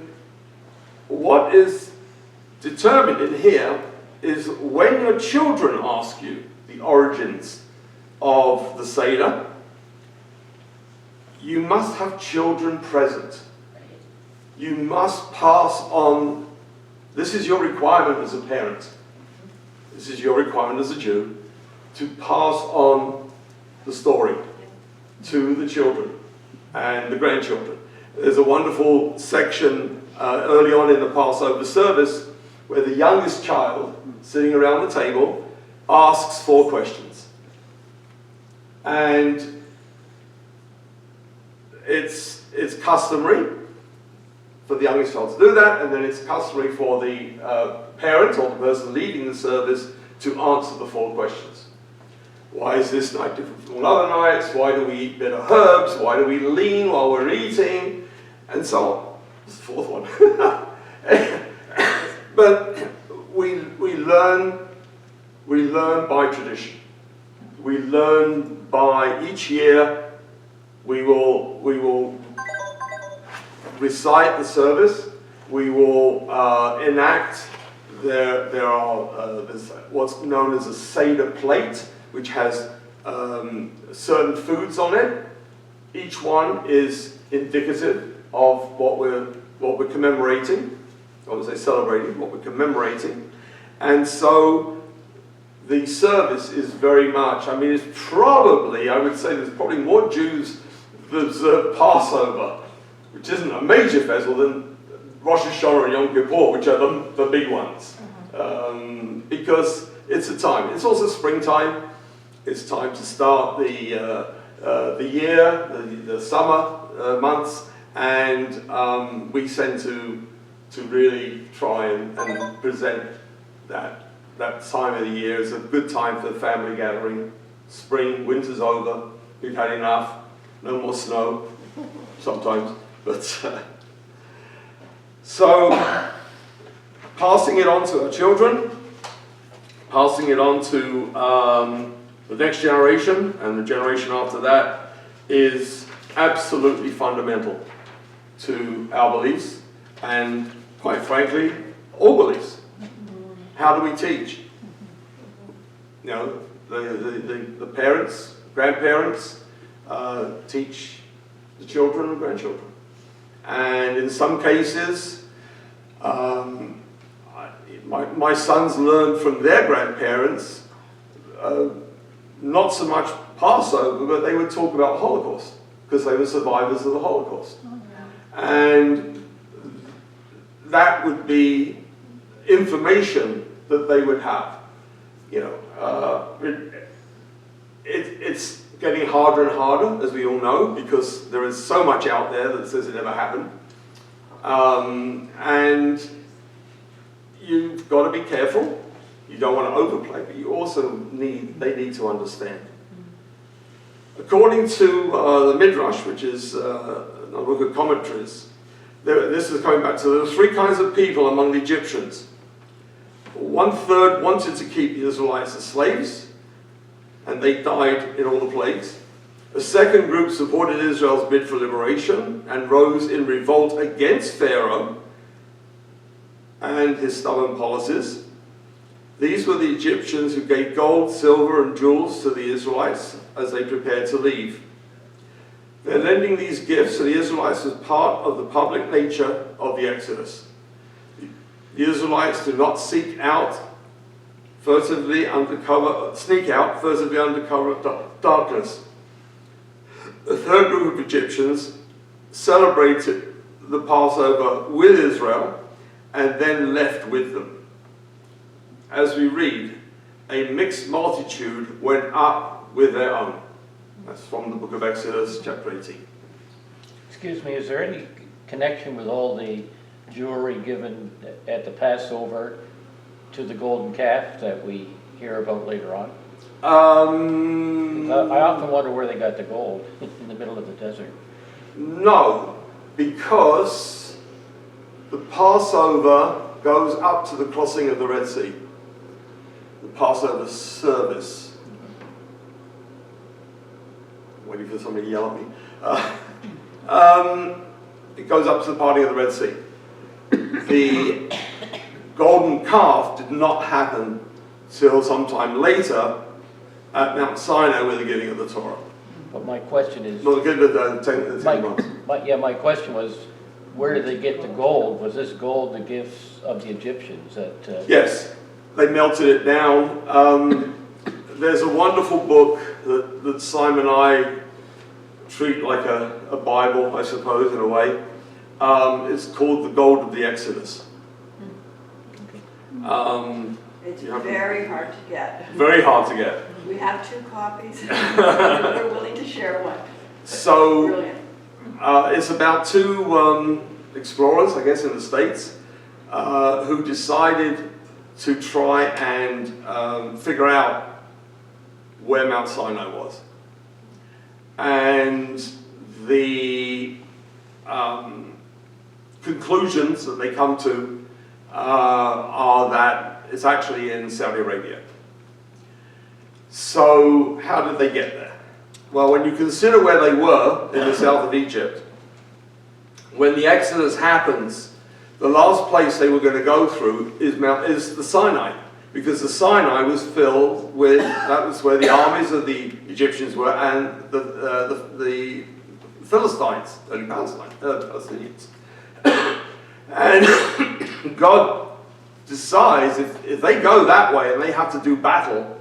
what is determined in here is when your children ask you the origins of the Seder, you must have children present. You must pass on. This is your requirement as a parent. This is your requirement as a Jew, to pass on the story to the children and the grandchildren. There's a wonderful section early on in the Passover service where the youngest child, sitting around the table, asks 4 questions. And it's customary for the youngest child to do that, and then it's customary for the parent or the person leading the service to answer the 4 questions. Why is this night different from all other nights? Why do we eat bitter herbs? Why do we lean while we're eating? And so on. It's the 4th one. But we learn by tradition. We learn by each year. We will recite the service. We will enact. There's what's known as a Seder plate, which has certain foods on it. Each one is indicative of what we're commemorating. I would say celebrating, what we're commemorating. And so the service is very much, I mean, it's probably, I would say there's probably more Jews that observe Passover, which isn't a major festival, than Rosh Hashanah and Yom Kippur, which are the big ones. Because it's a time. It's also springtime. It's time to start the the year, the summer months, and we tend to really try and present that time of the year as a good time for family gathering. Spring, winter's over, we've had enough, no more snow, sometimes, but so passing it on to our children, passing it on to the next generation and the generation after that is absolutely fundamental to our beliefs and, quite frankly, all beliefs. How do we teach? You know, the parents, grandparents teach the children and grandchildren. And in some cases, my sons learned from their grandparents, not so much Passover, but they would talk about Holocaust, because they were survivors of the Holocaust. And that would be information that they would have. You know, it's getting harder and harder, as we all know, because there is so much out there that says it never happened. And you've got to be careful. You don't want to overplay, but you also they need to understand. According to the Midrash, which is a book of commentaries, this is coming back to there were three kinds of people among the Egyptians. 1/3 wanted to keep the Israelites as slaves, and they died in all the plagues. A second group supported Israel's bid for liberation and rose in revolt against Pharaoh and his stubborn policies. These were the Egyptians who gave gold, silver, and jewels to the Israelites as they prepared to leave. Their lending these gifts to the Israelites was part of the public nature of the Exodus. The Israelites do not sneak out furtively under cover of darkness. The third group of Egyptians celebrated the Passover with Israel and then left with them. As we read, a mixed multitude went up with their own. That's from the book of Exodus, chapter 18. Excuse me, is there any connection with all the jewelry given at the Passover to the golden calf that we hear about later on? I often wonder where they got the gold in the middle of the desert. No, because the Passover goes up to the crossing of the Red Sea. The Passover service. I'm waiting for somebody to yell at me. It goes up to the parting of the Red Sea. The golden calf did not happen till sometime later at Mount Sinai with the giving of the Torah. But my question is... Not the giving of the 10 months. My question was, where did they get the gold? Was this gold the gifts of the Egyptians? Yes, they melted it down. There's a wonderful book that Simon and I treat like a Bible, I suppose, in a way. It's called The Gold of the Exodus. It's very hard to get. Very hard to get. We have 2 copies. We're willing to share one. So, Brilliant. it's about 2 explorers, I guess, in the States, who decided to try and figure out where Mount Sinai was. And the conclusions that they come to are that it's actually in Saudi Arabia. So how did they get there? Well, when you consider where they were in the south of Egypt, when the Exodus happens, the last place they were going to go through is the Sinai, because the Sinai was filled with, that was where the armies of the Egyptians were, and the Philistines, early Palestinians. And God decides if they go that way and they have to do battle,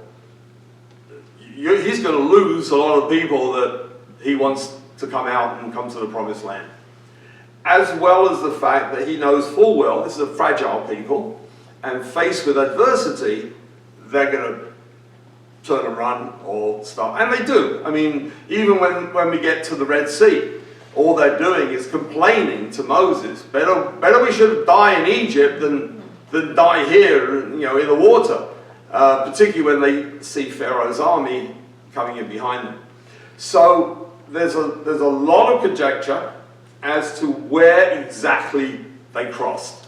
he's going to lose a lot of people that he wants to come out and come to the promised land. As well as the fact that he knows full well this is a fragile people, and faced with adversity, they're going to turn and run or stop. And they do. I mean, even when we get to the Red Sea, all they're doing is complaining to Moses. Better we should die in Egypt than die here, in the water. Particularly when they see Pharaoh's army coming in behind them. So there's a lot of conjecture as to where exactly they crossed.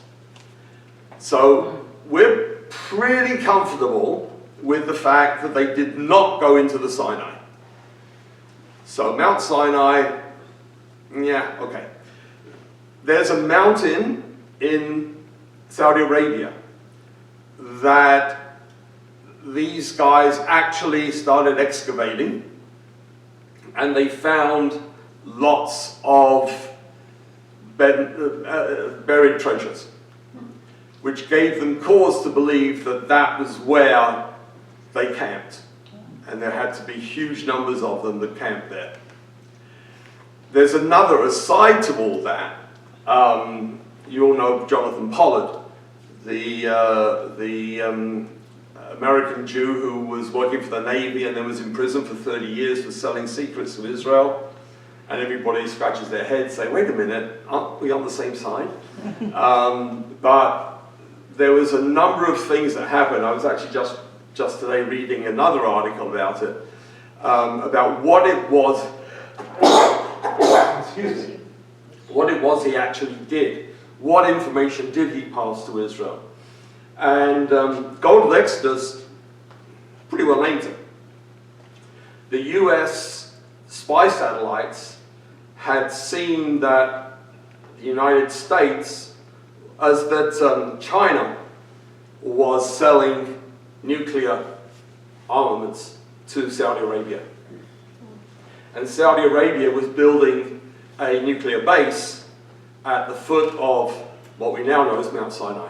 So we're pretty comfortable with the fact that they did not go into the Sinai. So Mount Sinai, yeah, okay. There's a mountain in Saudi Arabia that these guys actually started excavating, and they found lots of buried treasures, which gave them cause to believe that that was where they camped. And there had to be huge numbers of them that camped there. There's another aside to all that. You all know Jonathan Pollard, the American Jew who was working for the Navy and then was in prison for 30 years for selling secrets of Israel. And everybody scratches their head, say, wait a minute, aren't we on the same side? But there was a number of things that happened. I was actually just today reading another article about it, about what it was, excuse me, what it was he actually did. What information did he pass to Israel? And Goldberg does pretty well named it. The US spy satellites had seen that the United States, China was selling nuclear armaments to Saudi Arabia. And Saudi Arabia was building a nuclear base at the foot of what we now know as Mount Sinai.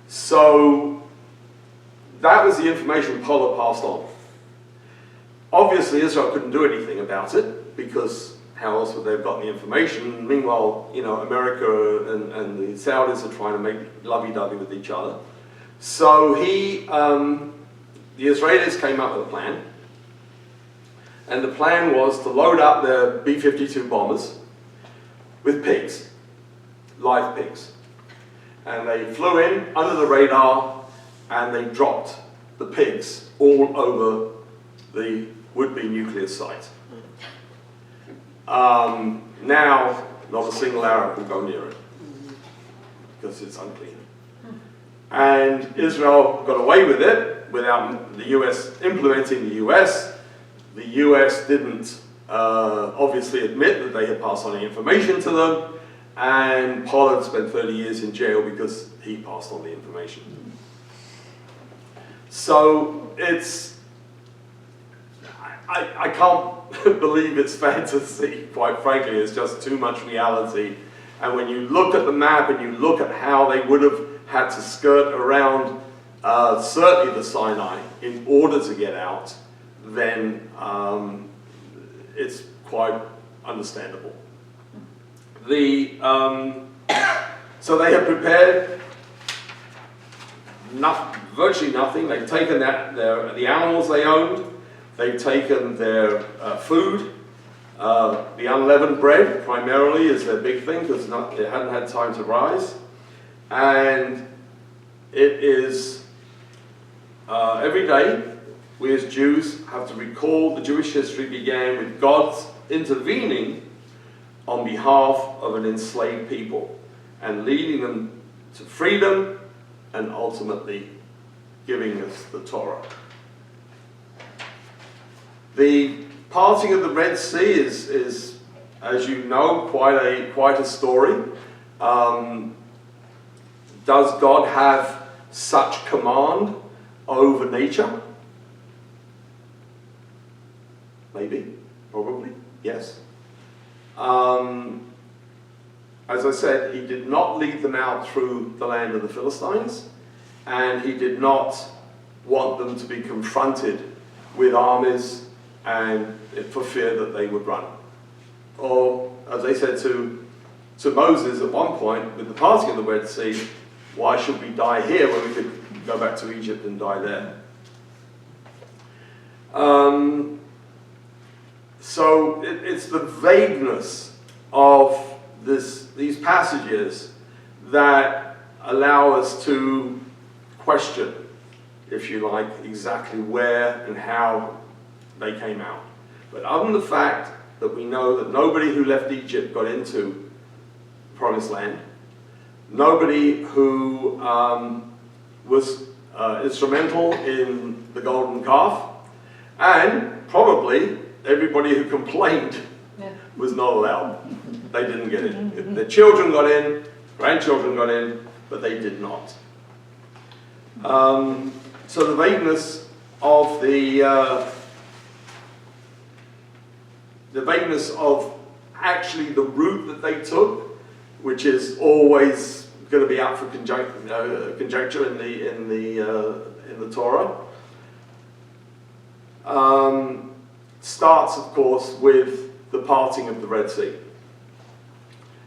So that was the information Pollard passed on. Obviously, Israel couldn't do anything about it, because how else would they have gotten the information? Meanwhile, America and the Saudis are trying to make lovey-dovey with each other. So the Israelis came up with a plan, and the plan was to load up their B-52 bombers with pigs, live pigs. And they flew in under the radar, and they dropped the pigs all over the would-be nuclear site. Now, not a single Arab will go near it, because it's unclean. And Israel got away with it without the US implementing the US. The US didn't obviously admit that they had passed on any information to them, and Pollard spent 30 years in jail because he passed on the information. So I can't believe it's fantasy, quite frankly. It's just too much reality. And when you look at the map and you look at how they would have had to skirt around certainly the Sinai in order to get out, then it's quite understandable. So they have prepared virtually nothing. They've taken the animals they owned. They've taken their food. The unleavened bread primarily is their big thing, because they hadn't had time to rise. And it is every day we as Jews have to recall the Jewish history began with God's intervening on behalf of an enslaved people and leading them to freedom and ultimately giving us the Torah. The parting of the Red Sea is, as you know, quite a story. Does God have such command over nature? Maybe, probably, yes. As I said, he did not lead them out through the land of the Philistines, and he did not want them to be confronted with armies and for fear that they would run. Or, as they said to Moses at one point, with the parting of the Red Sea, why should we die here when we could go back to Egypt and die there? So it's the vagueness of these passages that allow us to question, if you like, exactly where and how they came out. But other than the fact that we know that nobody who left Egypt got into the Promised Land, nobody who was instrumental in the golden calf, and probably everybody who complained was not allowed. They didn't get in. Their children got in, grandchildren got in, but they did not. So the vagueness of the vagueness of actually the route that they took, which is always going to be out for conjecture in the Torah, starts, of course, with the parting of the Red Sea.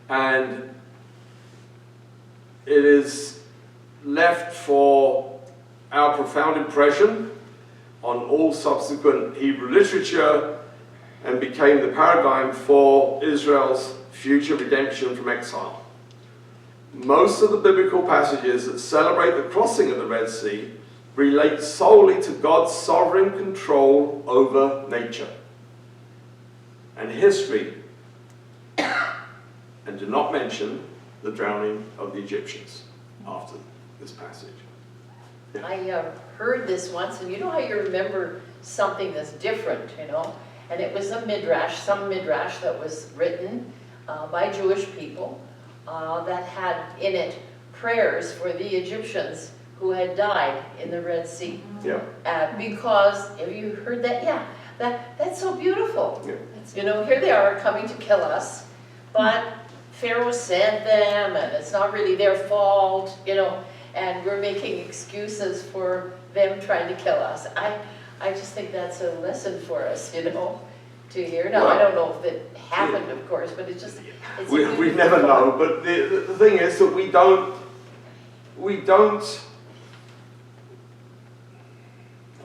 And it is left for our profound impression on all subsequent Hebrew literature and became the paradigm for Israel's future redemption from exile. Most of the biblical passages that celebrate the crossing of the Red Sea relate solely to God's sovereign control over nature and history, and do not mention the drowning of the Egyptians after this passage. Yeah. I heard this once, and you know how you remember something that's different, you know? And it was a midrash, some midrash that was written by Jewish people that had in it prayers for the Egyptians who had died in the Red Sea. Yeah. Because, have you heard that? Yeah, that's so beautiful. Yeah. You know, here they are coming to kill us, but Pharaoh sent them, and it's not really their fault, you know, and we're making excuses for them trying to kill us. I just think that's a lesson for us, you know, to hear. Now, I don't know if it happened, of course, but it's just, it's we never know, but the thing is that we don't,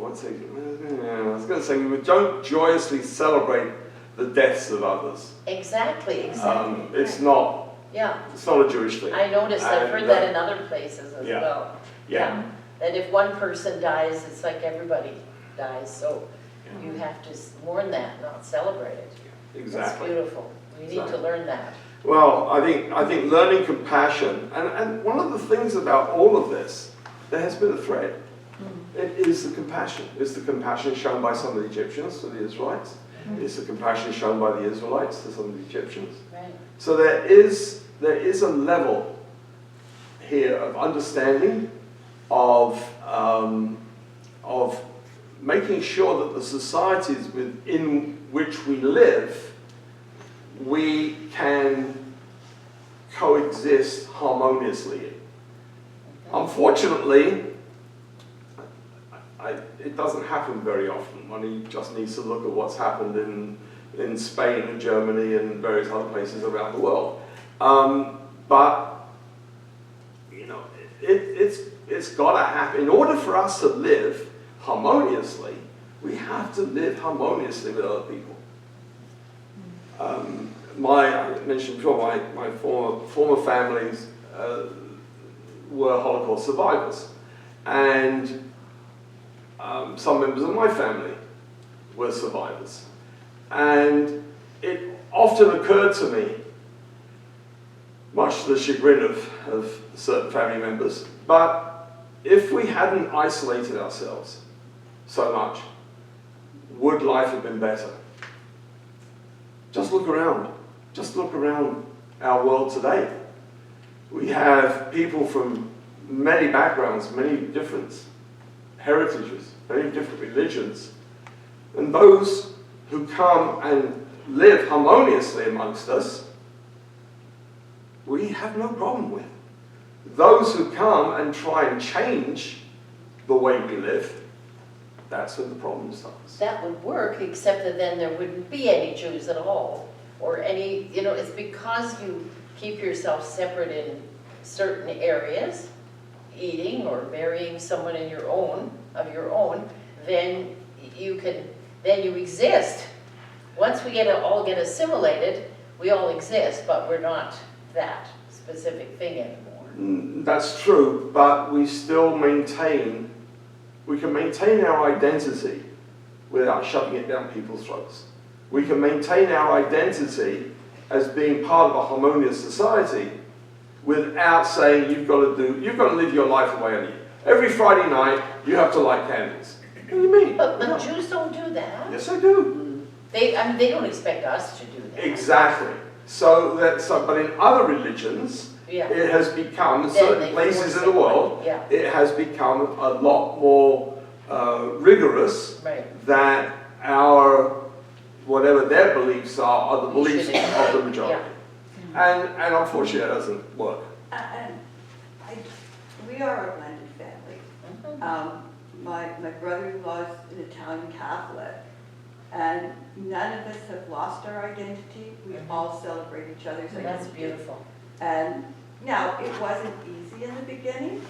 I was going to say, we don't joyously celebrate the deaths of others. Exactly. It's not a Jewish thing. I noticed, I've heard that in other places as well. Yeah. That if one person dies, it's like everybody dies, so you have to mourn that, not celebrate it. Exactly. That's beautiful. We need to learn that. Well, I think learning compassion, and one of the things about all of this, there has been a thread. It is the compassion. It's the compassion shown by some of the Egyptians to the Israelites. It's the compassion shown by the Israelites to some of the Egyptians. Right. So there is a level here of understanding, of making sure that the societies within which we live, we can coexist harmoniously. Unfortunately, it doesn't happen very often. One just needs to look at what's happened in Spain and Germany and various other places around the world. But you know, it's got to happen. In order for us to live harmoniously, we have to live harmoniously with other people. I mentioned before, my former families were Holocaust survivors, and some members of my family were survivors. And it often occurred to me, much to the chagrin of certain family members, but if we hadn't isolated ourselves so much, would life have been better? Just look around. Just look around our world today. We have people from many backgrounds, many different heritages, many different religions. And those who come and live harmoniously amongst us, we have no problem with. Those who come and try and change the way we live, that's when the problem starts. That would work, except that then there wouldn't be any Jews at all, or any, you know, it's because you keep yourself separate in certain areas, eating or marrying someone of your own, then then you exist. Once we all get assimilated, we all exist, but we're not that specific thing anymore. That's true, but we still we can maintain our identity without shoving it down people's throats. We can maintain our identity as being part of a harmonious society without saying you've got to live your life the way I live. Every Friday night, you have to light candles. What do you mean? But No. Jews don't do that. Yes, I do. They don't expect us to do that. Exactly. But in other religions, Yeah. it has become, in Then certain they places force in the it. world, Yeah. it has become a lot more rigorous Right. that whatever their beliefs are the beliefs of the majority. And unfortunately, that doesn't work. And we are a blended family. My brother-in-law is an Italian Catholic, and none of us have lost our identity. We all celebrate each other's identity. That's beautiful. And now, it wasn't easy in the beginning,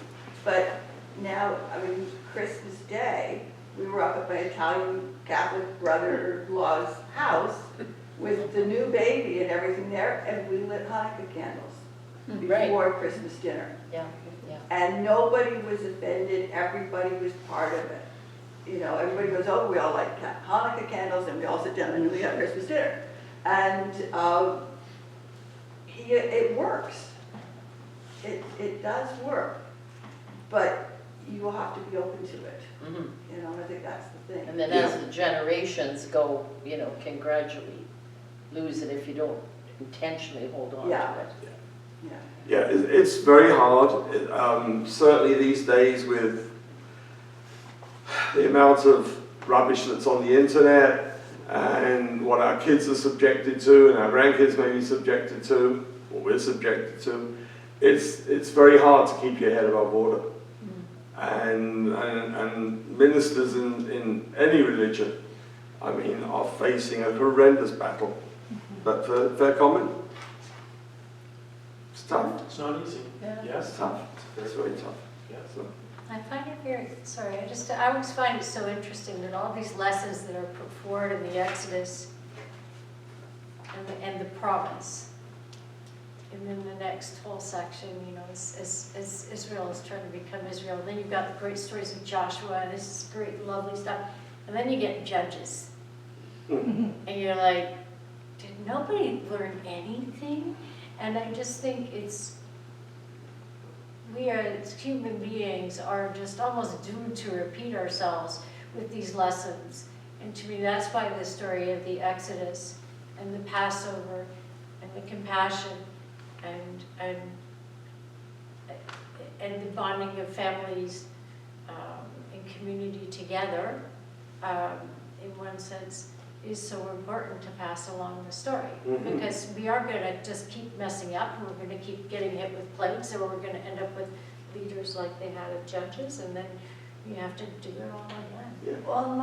but now, I mean, Christmas Day, we were up at my Italian Catholic brother-in-law's house with the new baby and everything there, and we lit Hanukkah candles before Christmas dinner. Yeah, yeah. And nobody was offended, everybody was part of it. You know, everybody goes, oh, we all light Hanukkah candles, and we all sit down and we have Christmas dinner. And it works. It does work, but you will have to be open to it. You know, I think that's the thing. And then as the generations go, can gradually lose it if you don't intentionally hold on to it. Yeah, it's very hard. Certainly these days with the amount of rubbish that's on the internet and what our kids are subjected to and our grandkids may be subjected to, or we're subjected to, it's very hard to keep your head above water. And ministers in any religion, I mean, are facing a horrendous battle. But fair comment? It's tough. It's not easy. Yeah, it's tough. It's very tough. Yeah. So. I find it I always find it so interesting that all these lessons that are put forward in the Exodus and the promise, and then the next whole section, as Israel is trying to become Israel. Then you've got the great stories of Joshua, and this is great, lovely stuff. And then you get Judges. And you're like, did nobody learn anything? And I just think we are, as human beings, are just almost doomed to repeat ourselves with these lessons. And to me, that's why the story of the Exodus and the Passover and the compassion and the bonding of families and community together, in one sense, is so important to pass along the story. Because we are going to just keep messing up, and we're going to keep getting hit with plagues, or we're going to end up with leaders like they had of Judges, and then you have to do it all again. Yeah. Well,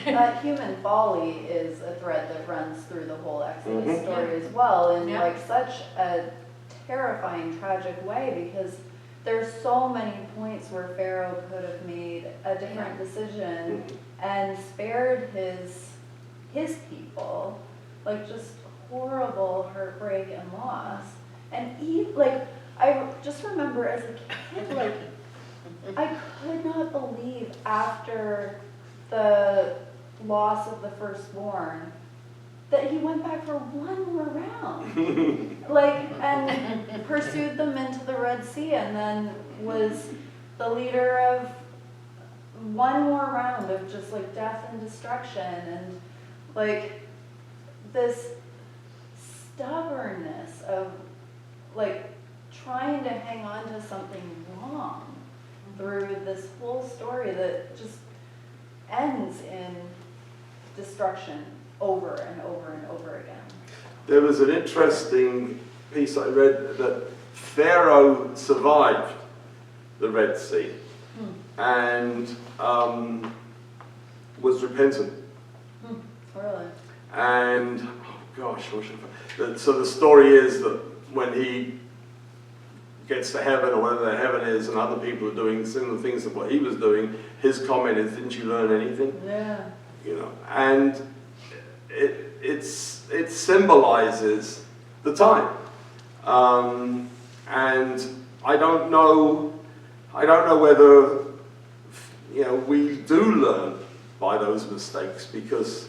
that human folly is a thread that runs through the whole Exodus story as well, in such a terrifying, tragic way, because there's so many points where Pharaoh could have made a different decision and spared his people, just horrible heartbreak and loss. And I just remember as a kid, I could not believe after the loss of the firstborn that he went back for one more round, and pursued them into the Red Sea, and then was the leader of one more round of just death and destruction, and this stubbornness of trying to hang on to something wrong through this whole story that just ends in destruction over and over and over again. There was an interesting piece I read that Pharaoh survived the Red Sea and was repentant. Really? And, oh gosh, so the story is that when he gets to heaven, or whatever heaven is, and other people are doing similar things to what he was doing, his comment is, "Didn't you learn anything?" Yeah. You know, and it symbolizes the time, and I don't know whether, you know, we do learn by those mistakes because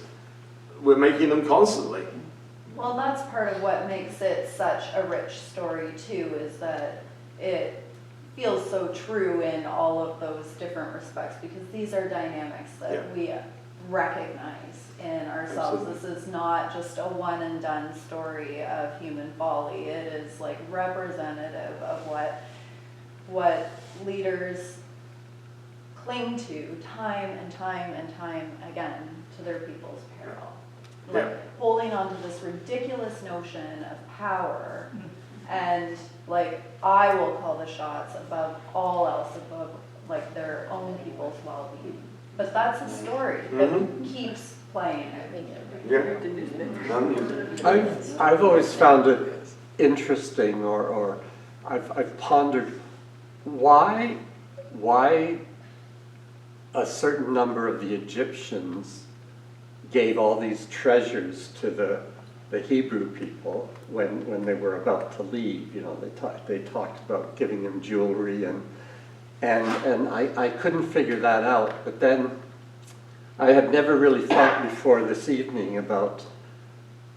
we're making them constantly. Well, that's part of what makes it such a rich story too, is that it feels so true in all of those different respects, because these are dynamics that Yeah. we recognize in ourselves. Absolutely. This is not just a one and done story of human folly. It is like representative of what leaders cling to time and time and time again to their people's peril. Like Yeah. holding on to this ridiculous notion of power and like, I will call the shots above all else, above like their own people's well-being. But that's a story that keeps playing. Yeah. I've always found it interesting, or I've pondered why a certain number of the Egyptians gave all these treasures to the Hebrew people when they were about to leave. You know, they talked about giving them jewelry, and I couldn't figure that out. But then I had never really thought before this evening about,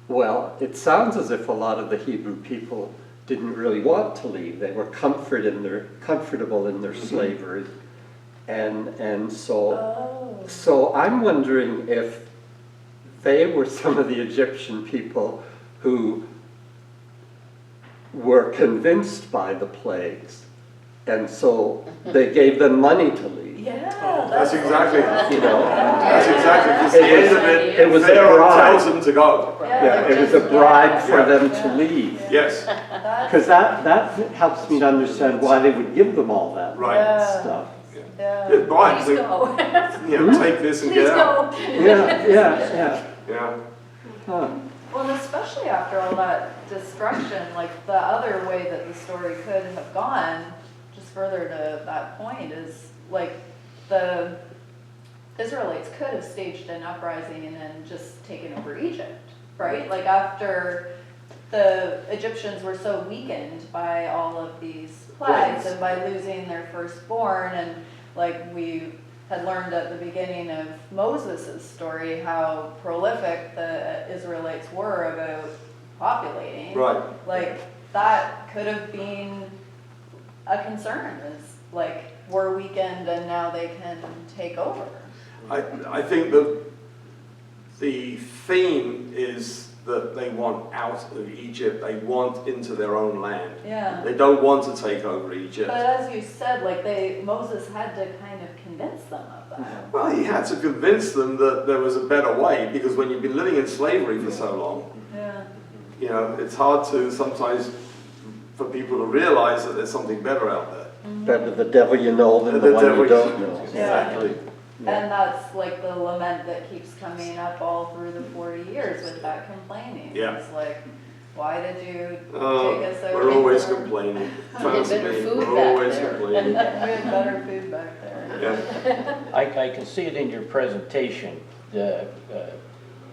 well, it sounds as if a lot of the Hebrew people didn't really want to leave. They were comfortable in their slavery, and so I'm wondering if they were some of the Egyptian people who were convinced by the plagues, and so they gave them money to leave. Yeah, That's exactly, You know, that's exactly, because the end of it was a Pharaoh bribe. tells them to go. Yeah, it was a bribe for Yeah. them to leave. Yes, Because that helps me to understand why they would give them all that right. stuff. Yeah. It's bribes, Please go. you know, take this and Please get out. go. Yeah. Yeah, Huh. Well, and especially after all that destruction, like the other way that the story could have gone, just further to that point, is like the Israelites could have staged an uprising and then just taken over Egypt, right? Like after the Egyptians were so weakened by all of these plagues and by losing their firstborn, and like we had learned at the beginning of Moses' story how prolific the Israelites were about populating. right. Like that could have been a concern, is like we're weakened and now they can take over. I think that the theme is that they want out of Egypt, they want into their own land. Yeah. They don't want to take over Egypt. But as you said, like Moses had to kind of convince them of that. Well, he had to convince them that there was a better way, because when you've been living in slavery for so long, Yeah. you know, it's hard to sometimes for people to realize that there's something better out there. Better the devil you know than the The one devil you don't know. Exactly. And that's like the lament that keeps coming up all through the 40 years with that complaining. Yeah. It's like, why did you Oh, take us over? we're always there? complaining. Get Trust better me, food we're back always there. complaining. We had better food back there. Yeah. I can see it in your presentation, the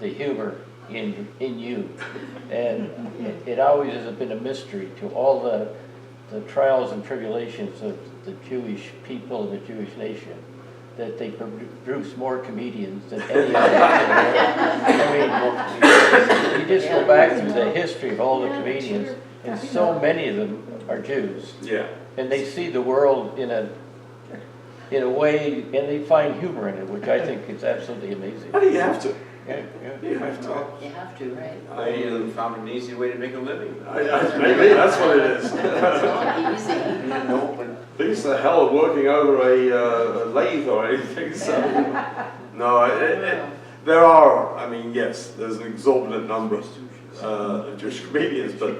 humor in you. And it always has been a mystery to all the trials and tribulations of the Jewish people and the Jewish nation, that they produce more comedians than any other. I mean, you just go back through the history of all the comedians, and so many of them are Jews. Yeah. And they see the world in a way, and they find humor in it, which I think is absolutely amazing. Well, you have to. Yeah. You have to. You have to, right? I found an easy way to make a living. Maybe that's what it is. It's not easy. No, but At least the hell of working over a lathe or anything, so. No, there are, I mean, yes, there's an exorbitant number of Jewish comedians, but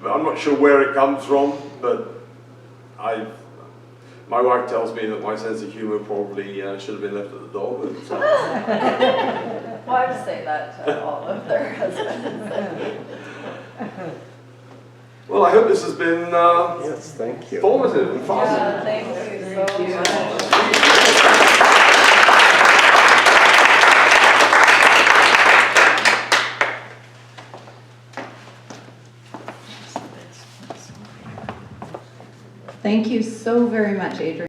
I'm not sure where it comes from, but my wife tells me that my sense of humor probably should have been left at the door, but Wives say that to all of their husbands. Well, I hope this has been Yes, thank you. informative and fun. Yeah, thank you so much. Thank you so very much, Adrian.